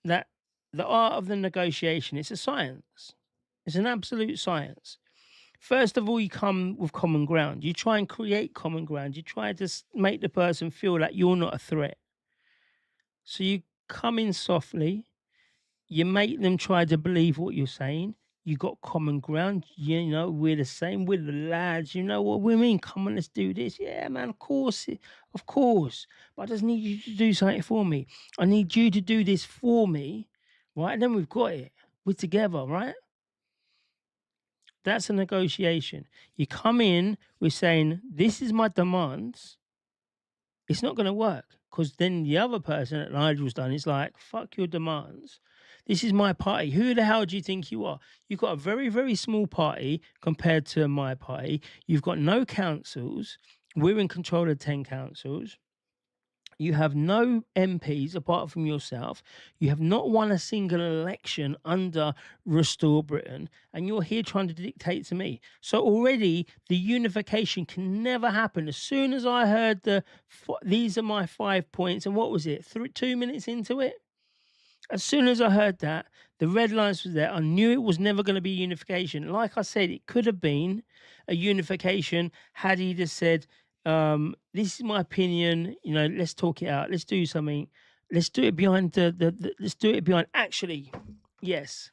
that the art of the negotiation, it's a science. It's an absolute science. First of all, you come with common ground. You try and create common ground. You try to make the person feel like you're not a threat. So you come in softly. You make them try to believe what you're saying. You got common ground. We're the same. We're the lads. You know what we mean? Come on, let's do this. Yeah, man, of course. But I just need you to do something for me. I need you to do this for me. Right? And then we've got it. We're together, right? That's a negotiation. You come in with saying, this is my demands. It's not going to work, because then the other person that Nigel's done is like, fuck your demands. This is my party. Who the hell do you think you are? You've got a very, very small party compared to my party. You've got no councils. We're in control of 10 councils. You have no MPs apart from yourself. You have not won a single election under Restore Britain, and you're here trying to dictate to me. So already the unification can never happen. As soon as I heard these are my 5 points, and what was it? 2 minutes into it? As soon as I heard that, the red lines was there. I knew it was never going to be unification. Like I said, it could have been a unification had he just said, this is my opinion, let's talk it out. Let's do something. Let's do it behind let's do it behind. Actually, yes.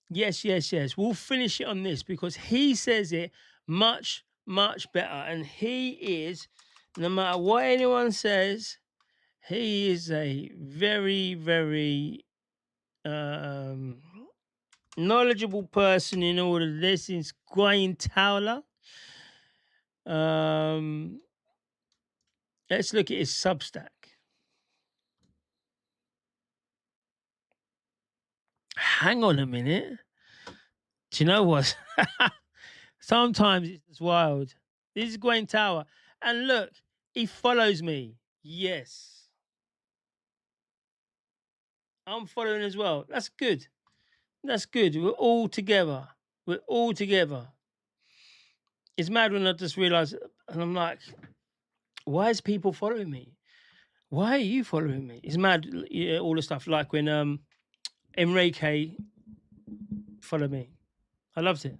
We'll finish it on this because he says it much, much better. And he is, no matter what anyone says, he is a very, very knowledgeable person in all of this. Is Graham Towler. Let's look at his Substack. Hang on a minute. Do you know what? Sometimes it's wild. This is Graham Tower. And look, he follows me. Yes. I'm following as well. That's good. That's good. We're all together. It's mad when I just realise, and I'm like, why is people following me? Why are you following me? It's mad, all the stuff. Like when Enrique followed me. I loved it.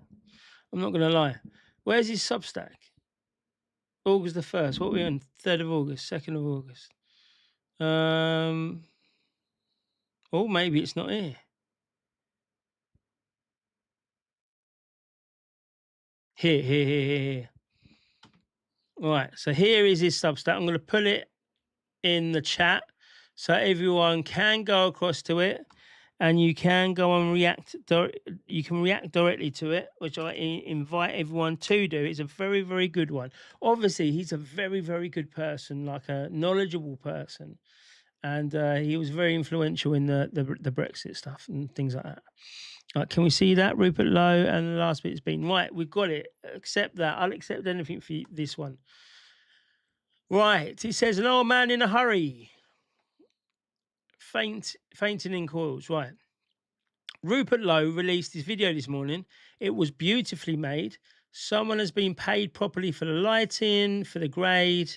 I'm not going to lie. Where's his Substack? August the 1st. What are we on? 3rd of August, 2nd of August. Oh, maybe it's not here. Here. Right, so here is his Substack. I'm going to put it in the chat so everyone can go across to it and you can go and react. You can react directly to it, which I invite everyone to do. It's a very, very good one. Obviously, he's a very, very good person, like a knowledgeable person. And he was very influential in the Brexit stuff and things like that. Right, can we see that? Rupert Lowe, and the last bit's been right. We've got it. Accept that. I'll accept anything for this one. Right. He says, an old man in a hurry. Fainting in coils. Right. Rupert Lowe released his video this morning. It was beautifully made. Someone has been paid properly for the lighting, for the grade.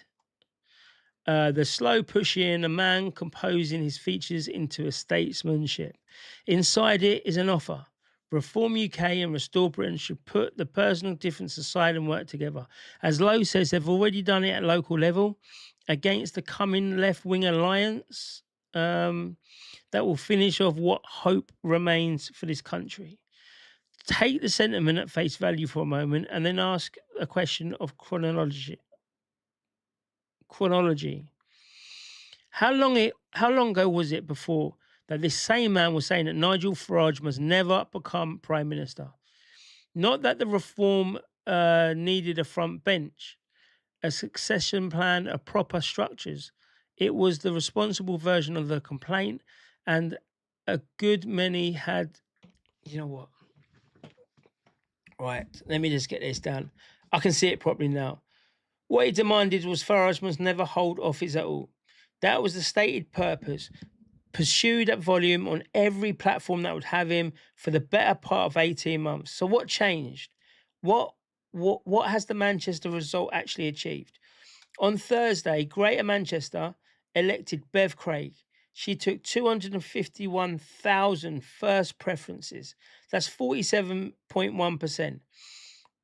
The slow push in, a man composing his features into a statesmanship. Inside it is an offer. Reform UK and Restore Britain should put the personal difference aside and work together. As Lowe says, they've already done it at local level against the coming left-wing alliance that will finish off what hope remains for this country. Take the sentiment at face value for a moment and then ask a question of chronology. How long ago was it before that this same man was saying that Nigel Farage must never become Prime Minister? Not that the reform needed a front bench, a succession plan, a proper structures. It was the responsible version of the complaint, and a good many had. You know what? Right, let me just get this down. I can see it properly now. What he demanded was Farage must never hold office at all. That was the stated purpose, pursued at volume on every platform that would have him for the better part of 18 months. So what changed? What has the Manchester result actually achieved? On Thursday, Greater Manchester elected Bev Craig. She took 251,000 first preferences. That's 47.1%.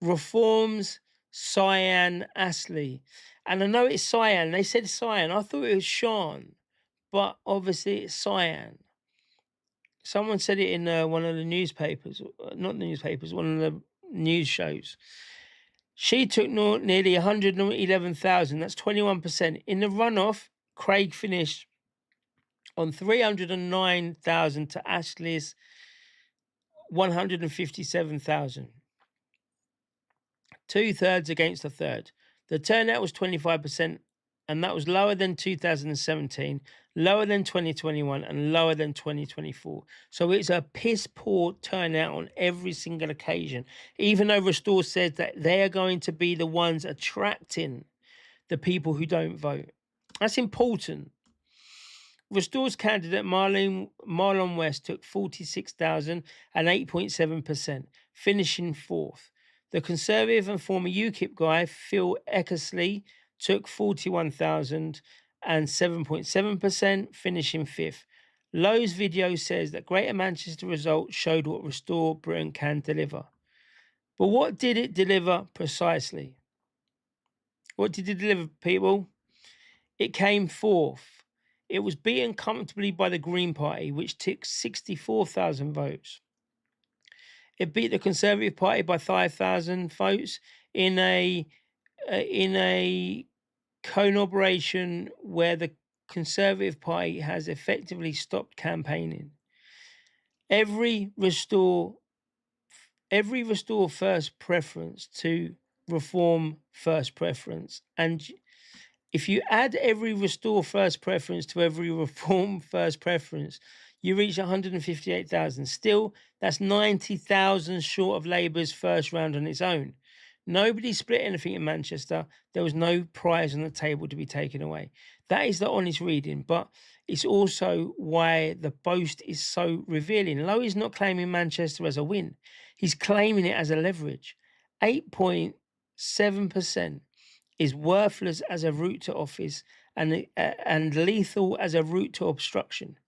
Reforms, Cyan Astley. And I know it's Cyan. They said Cyan. I thought it was Sean. But obviously it's Cyan. Someone said it in one of the newspapers. Not the newspapers, one of the news shows. She took nearly 111,000. That's 21%. In the runoff, Craig finished on 309,000 to Ashley's 157,000. 2/3 against a third. The turnout was 25%, and that was lower than 2017, lower than 2021, and lower than 2024. So it's a piss poor turnout on every single occasion, even though Restore says that they are going to be the ones attracting the people who don't vote. That's important. Restore's candidate Marlon West took 46,000 and 8.7%, finishing fourth. The Conservative and former UKIP guy Phil Eckersley took 41,000 and 7.7%, finishing fifth. Lowe's video says that Greater Manchester result showed what Restore Britain can deliver. But what did it deliver precisely? What did it deliver, people? It came fourth. It was beaten comfortably by the Green Party, which took 64,000 votes. It beat the Conservative Party by 5,000 votes in a collaboration where the Conservative Party has effectively stopped campaigning. Every Restore first preference to Reform first preference, and if you add every Restore first preference to every Reform first preference, you reach 158,000. Still, that's 90,000 short of Labour's first round on its own. Nobody split anything in Manchester. There was no prize on the table to be taken away. That is the honest reading, but it's also why the boast is so revealing. Lowe is not claiming Manchester as a win. He's claiming it as a leverage. 8.7% is worthless as a route to office and lethal as a route to obstruction.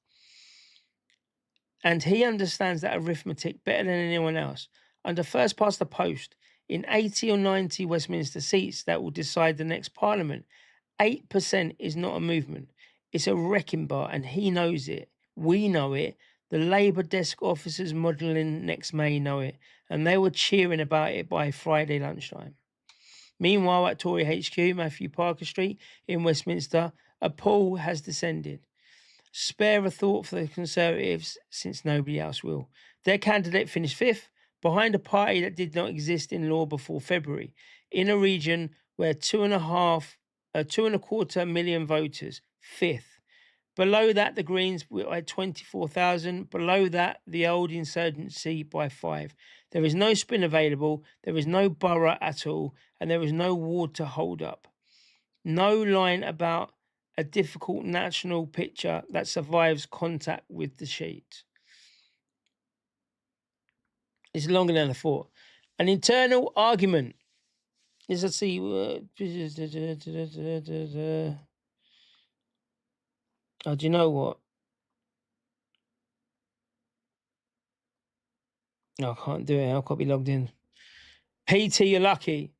And he understands that arithmetic better than anyone else. Under first past the post, in 80 or 90 Westminster seats that will decide the next parliament, 8% is not a movement. It's a wrecking bar, and he knows it. We know it. The Labour desk officers modelling next May know it, and they were cheering about it by Friday lunchtime. Meanwhile, at Tory HQ, Matthew Parker Street in Westminster, a pall has descended. Spare a thought for the Conservatives, since nobody else will. Their candidate finished fifth, behind a party that did not exist in law before February, in a region where 2.25 million voters, fifth. Below that, the Greens were at 24,000. Below that, the old insurgency by 5. There is no spin available. There is no borough at all. And there is no ward to hold up. No line about a difficult national picture that survives contact with the sheet. It's longer than I thought. An internal argument. Let's see. Oh, do you know what? No, I can't do it. I've got to be logged in. PT, you're lucky.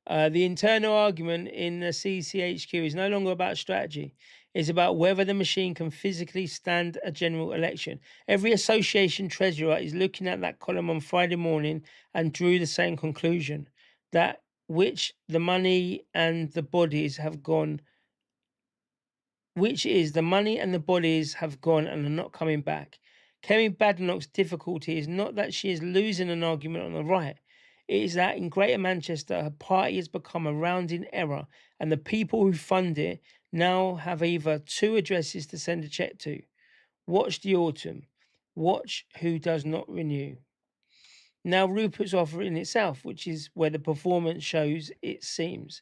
The internal argument in the CCHQ is no longer about strategy. It's about whether the machine can physically stand a general election. Every association treasurer is looking at that column on Friday morning and drew the same conclusion, that which the money and the bodies have gone, which is the money and the bodies have gone and are not coming back. Kemi Badenoch's difficulty is not that she is losing an argument on the right. It is that in Greater Manchester, her party has become a rounding error, and the people who fund it now have either two addresses to send a cheque to. Watch the autumn. Watch who does not renew. Now Rupert's offer in itself, which is where the performance shows it seems.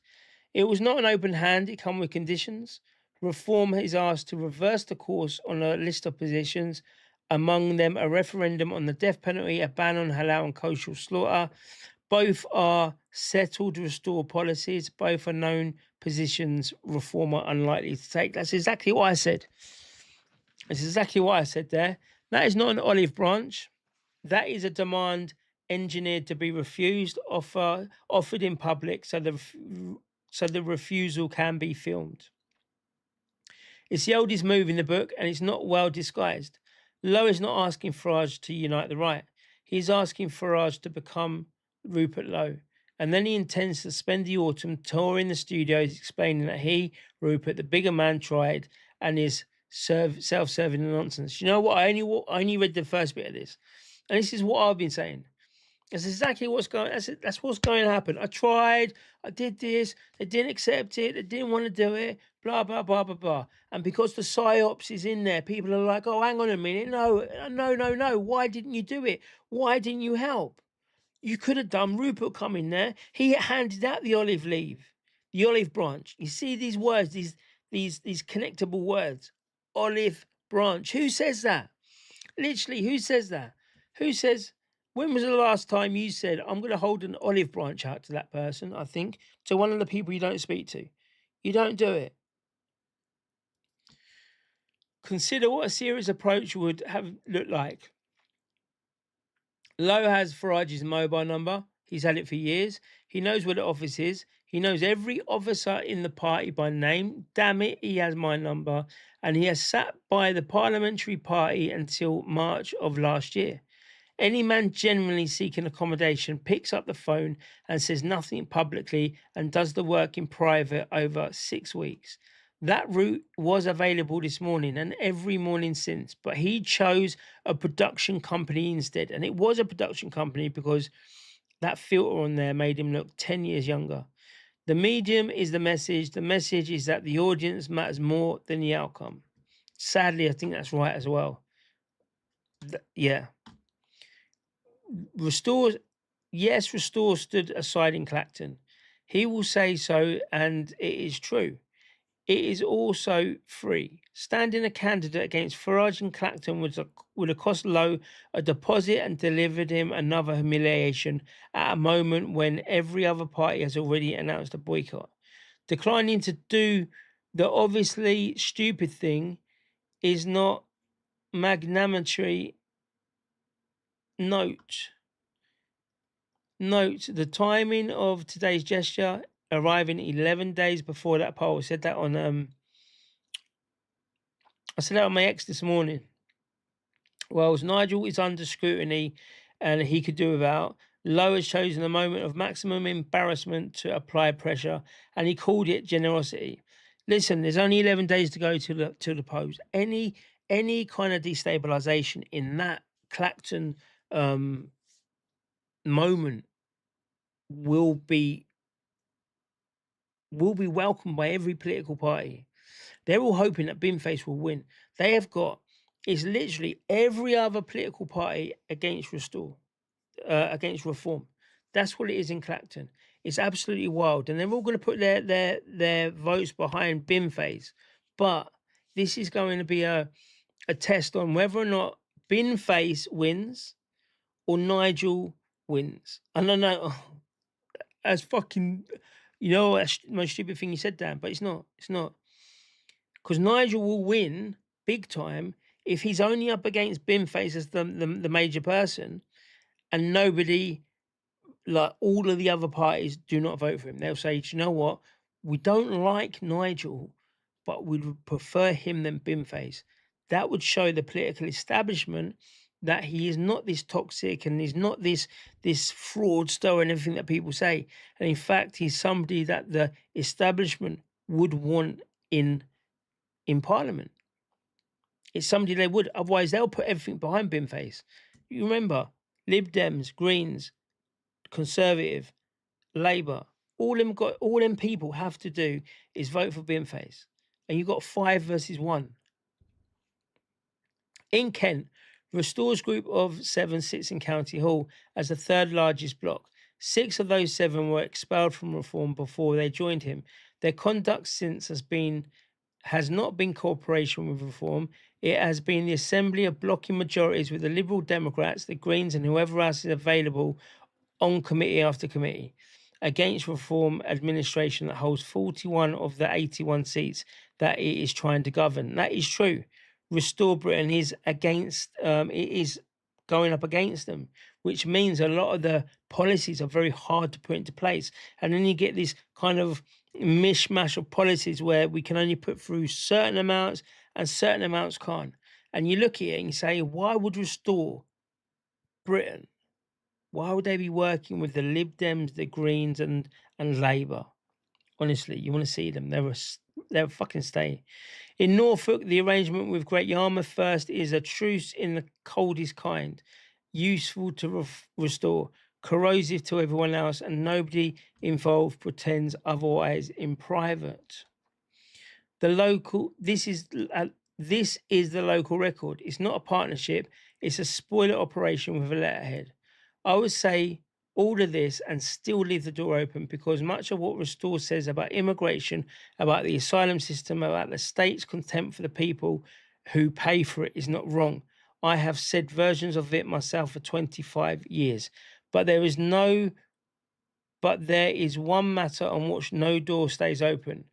It was not an open hand, it came with conditions. Reform is asked to reverse the course on a list of positions, among them a referendum on the death penalty, a ban on halal and kosher slaughter. Both are settled Restore policies. Both are known positions Reform are unlikely to take. That's exactly what I said. That's exactly what I said there. That is not an olive branch. That is a demand engineered to be refused, offered in public so the refusal can be filmed. It's the oldest move in the book, and it's not well disguised. Lowe is not asking Farage to unite the right. He's asking Farage to become Rupert Lowe. And then he intends to spend the autumn touring the studios explaining that he, Rupert, the bigger man, tried and is self-serving nonsense. You know what? I only read the first bit of this. And this is what I've been saying. That's exactly what's going. That's what's going to happen. I tried. I did this. They didn't accept it. They didn't want to do it. Blah blah blah blah blah. And because the psyops is in there, people are like, "Oh, hang on a minute. No. Why didn't you do it? Why didn't you help? You could have done." Rupert come in there. He handed out the olive leaf. The olive branch. You see these words, these connectable words. Olive branch. Who says that? Literally, who says that? Who says, when was the last time you said, I'm going to hold an olive branch out to that person, I think, to one of the people you don't speak to? You don't do it. Consider what a serious approach would have looked like. Lowe has Farage's mobile number. He's had it for years. He knows where the office is. He knows every officer in the party by name. Damn it, he has my number. And he has sat by the parliamentary party until March of last year. Any man genuinely seeking accommodation picks up the phone and says nothing publicly and does the work in private over 6 weeks. That route was available this morning and every morning since, but he chose a production company instead. And it was a production company because that filter on there made him look 10 years younger. The medium is the message. The message is that the audience matters more than the outcome. Sadly, I think that's right as well. Yeah. Restore stood aside in Clacton. He will say so, and it is true. It is also free. Standing a candidate against Farage and Clacton would have cost Lowe a deposit and delivered him another humiliation at a moment when every other party has already announced a boycott. Declining to do the obviously stupid thing is not magnanimity. Note the timing of today's gesture arriving 11 days before that poll. I said that on my ex this morning. Well, Nigel is under scrutiny and he could do without. Lowe has chosen a moment of maximum embarrassment to apply pressure, and he called it generosity. Listen, there's only 11 days to go to the polls. Any kind of destabilization in that Clacton moment will be welcomed by every political party. They're all hoping that Binface will win. They have got, it's literally every other political party against against reform. That's what it is in Clacton. It's absolutely wild. And they're all going to put their votes behind Binface. But this is going to be a test on whether or not Binface wins or Nigel wins. I don't know. As fucking, that's the most stupid thing you said, Dan, but it's not. It's not. Because Nigel will win big time if he's only up against Binface as the major person and nobody, like all of the other parties, do not vote for him. They'll say, do you know what? We don't like Nigel, but we'd prefer him than Binface. That would show the political establishment that he is not this toxic and he's not this fraudster and everything that people say. And in fact, he's somebody that the establishment would want in Parliament. It's somebody they would. Otherwise, they'll put everything behind Binface. You remember, Lib Dems, Greens, Conservative, Labour, all them people have to do is vote for Binface. And you've got 5 versus 1. In Kent, Restore's group of 7 sits in County Hall as the third largest block. 6 of those 7 were expelled from Reform before they joined him. Their conduct since has not been cooperation with Reform. It has been the assembly of blocking majorities with the Liberal Democrats, the Greens, and whoever else is available on committee after committee against Reform administration that holds 41 of the 81 seats that it is trying to govern. That is true. Restore Britain is it is going up against them, which means a lot of the policies are very hard to put into place. And then you get this kind of mishmash of policies where we can only put through certain amounts and certain amounts can't. And you look at it and you say, why would Restore Britain? Why would they be working with the Lib Dems, the Greens and Labour? Honestly, you want to see them. They're fucking stay. In Norfolk, the arrangement with Great Yarmouth First is a truce in the coldest kind, useful to restore, corrosive to everyone else, and nobody involved pretends otherwise in private. This is the local record. It's not a partnership. It's a spoiler operation with a letterhead. I would say all of this and still leave the door open, because much of what Restore says about immigration, about the asylum system, about the state's contempt for the people who pay for it is not wrong. I have said versions of it myself for 25 years. But there is one matter on which no door stays open.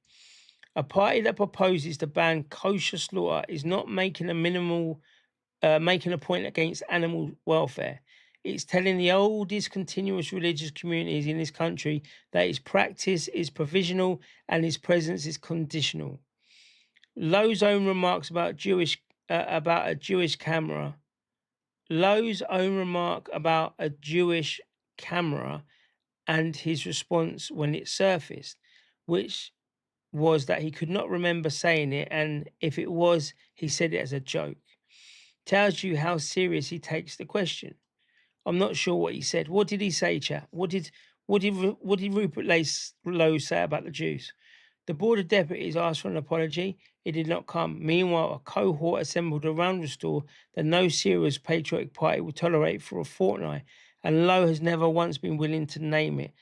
A party that proposes to ban kosher slaughter is not making a point against animal welfare. It's telling the oldest continuous religious communities in this country that its practice is provisional and its presence is conditional. Lowe's own remarks about a Jewish camera. Lowe's own remark about a Jewish camera and his response when it surfaced, which was that he could not remember saying it, and if it was, he said it as a joke. Tells you how serious he takes the question. I'm not sure what he said. What did he say, chat? What did Rupert Lowe say about the Jews? The Board of Deputies asked for an apology. It did not come. Meanwhile, a cohort assembled around Restore that no serious patriotic party would tolerate for a fortnight, and Lowe has never once been willing to name it,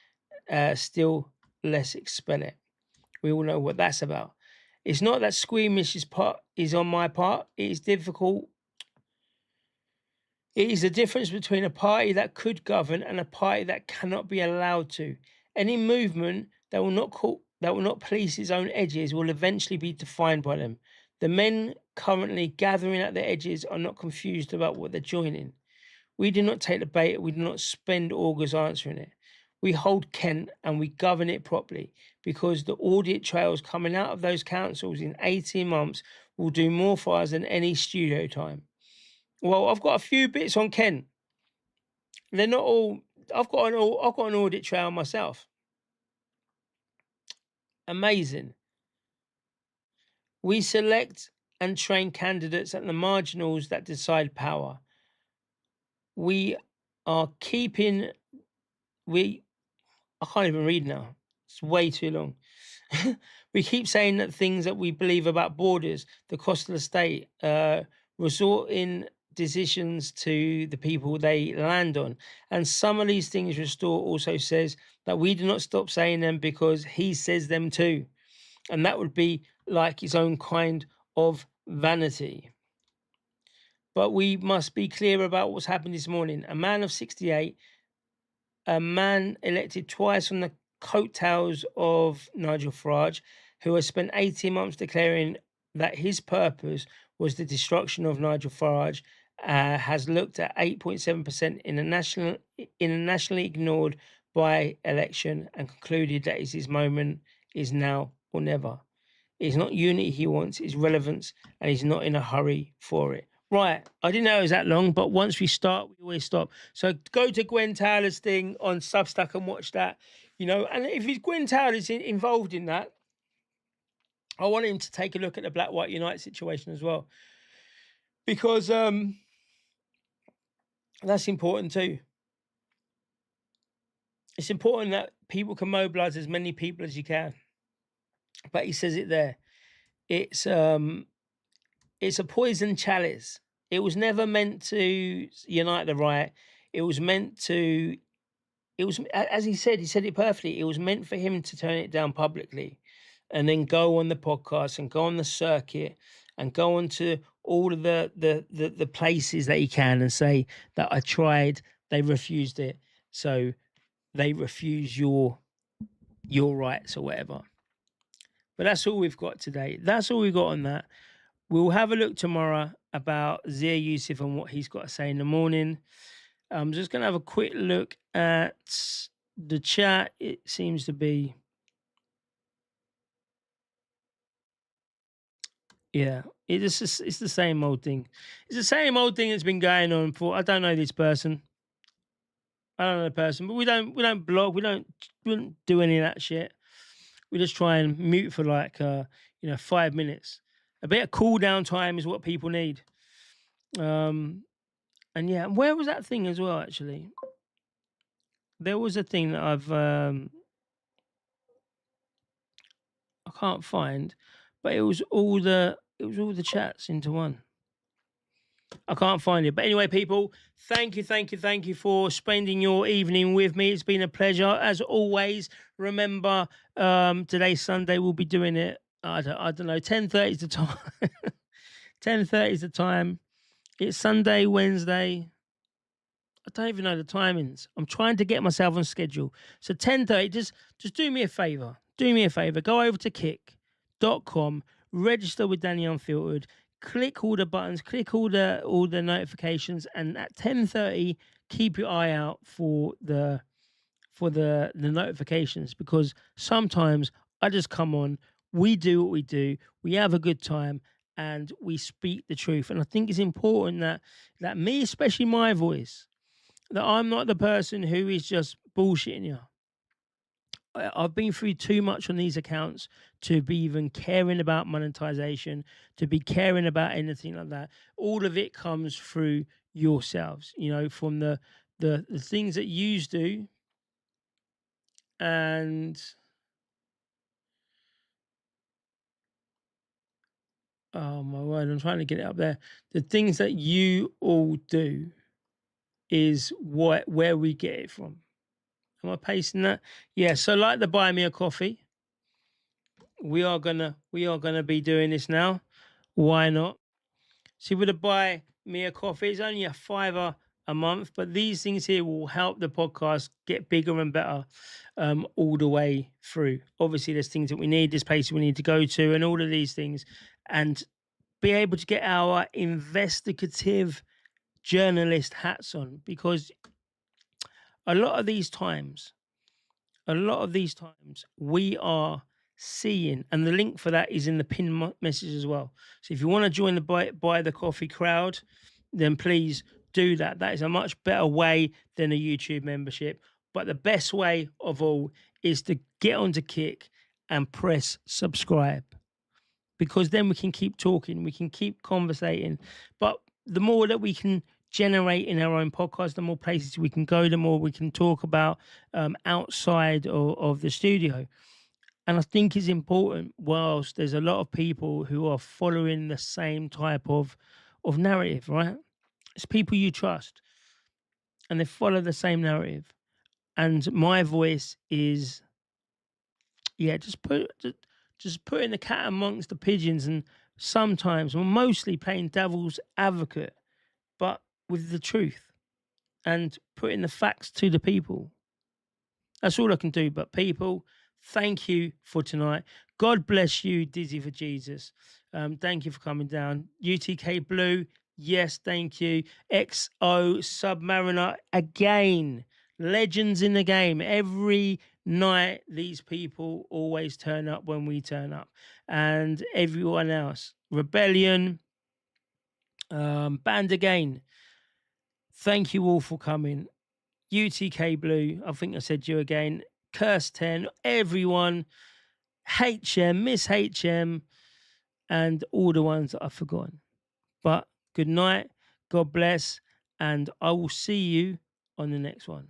still less expel it. We all know what that's about. It's not that squeamish is on my part. It is difficult. It is the difference between a party that could govern and a party that cannot be allowed to. Any movement that will not police its own edges will eventually be defined by them. The men currently gathering at the edges are not confused about what they're joining. We do not take the bait. We do not spend August answering it. We hold Kent and we govern it properly, because the audit trails coming out of those councils in 18 months will do more for us than any studio time. Well, I've got a few bits on Kent. They're not all. I've got an audit trail myself. Amazing. We select and train candidates at the marginals that decide power. We are keeping. I can't even read now. It's way too long. We keep saying that things that we believe about borders, the cost of the state, resorting decisions to the people they land on. And some of these things Restore also says that we do not stop saying them because he says them too. And that would be like his own kind of vanity. But we must be clear about what's happened this morning. A man of 68, a man elected twice on the coattails of Nigel Farage, who has spent 18 months declaring that his purpose was the destruction of Nigel Farage, has looked at 8.7% in a nationally ignored by-election and concluded that his moment is now or never. It's not unity he wants, it's relevance, and he's not in a hurry for it. Right, I didn't know it was that long, but once we start, we always stop. So go to Gwen Taylor's thing on Substack and watch that, and if Gwen Taylor's involved in that, I want him to take a look at the Black White Unite situation as well, because that's important too. It's important that people can mobilise as many people as you can. But he says it there. It's a poison chalice. It was never meant to unite the right. It was meant to. It was, as he said it perfectly. It was meant for him to turn it down publicly, and then go on the podcast and go on the circuit and go on to all of the places that he can and say that I tried, they refused it, so they refuse your rights or whatever. But that's all we've got today. That's all we've got on that. We'll have a look tomorrow about Zia Yusuf and what he's got to say in the morning. I'm just going to have a quick look at the chat. It seems to be... Yeah, it's the same old thing. It's the same old thing that's been going on for... I don't know this person. I don't know the person, but we don't blog. We don't do any of that shit. We just try and mute for 5 minutes. A bit of cool down time is what people need. And yeah, where was that thing as well? Actually, there was a thing that I can't find, but it was all the chats into one. I can't find it. But anyway, people, thank you for spending your evening with me. It's been a pleasure. As always, remember, today's Sunday. We'll be doing it, I don't know, 10:30 is the time. 10:30 is the time. It's Sunday, Wednesday. I don't even know the timings. I'm trying to get myself on schedule. So 10:30, just do me a favor. Do me a favor. Go over to kick.com, register with Danny Unfiltered, click all the buttons, click all the notifications, and at 10:30, keep your eye out for the notifications, because sometimes I just come on, we do what we do, we have a good time, and we speak the truth. And I think it's important that me, especially my voice, that I'm not the person who is just bullshitting you. I've been through too much on these accounts to be even caring about monetization, to be caring about anything like that. All of it comes through yourselves, from the things that you do. And oh my word, I'm trying to get it up there. The things that you all do is where we get it from. Am I pasting that? Yeah. So, like the buy me a coffee, we are gonna be doing this now. Why not? See, with the buy me a coffee, it's only a $5 a month, but these things here will help the podcast get bigger and better all the way through. Obviously, there's things that we need, there's places we need to go to, and all of these things, and be able to get our investigative journalist hats on, because a lot of these times we are seeing, and the link for that is in the pin message as well. So if you want to join the buy the coffee crowd, then please do that. That is a much better way than a YouTube membership. But the best way of all is to get onto Kick and press subscribe, because then we can keep talking, we can keep conversating. But the more that we can generate in our own podcast, the more places we can go, the more we can talk about outside of the studio. And I think it's important, whilst there's a lot of people who are following the same type of narrative, right? It's people you trust, and they follow the same narrative. And my voice is, yeah, just putting the cat amongst the pigeons, and sometimes, or mostly, playing devil's advocate, but with the truth and putting the facts to the people. That's all I can do. But people, thank you for tonight. God bless you, Dizzy for Jesus. Thank you for coming down. UTK Blue, yes, thank you. XO Submariner, again, legends in the game. Every night, these people always turn up when we turn up. And everyone else, Rebellion, Band Again, thank you all for coming. UTK Blue, I think I said you again. Curse 10, everyone. HM, Miss HM, and all the ones that I've forgotten. But good night, God bless, and I will see you on the next one.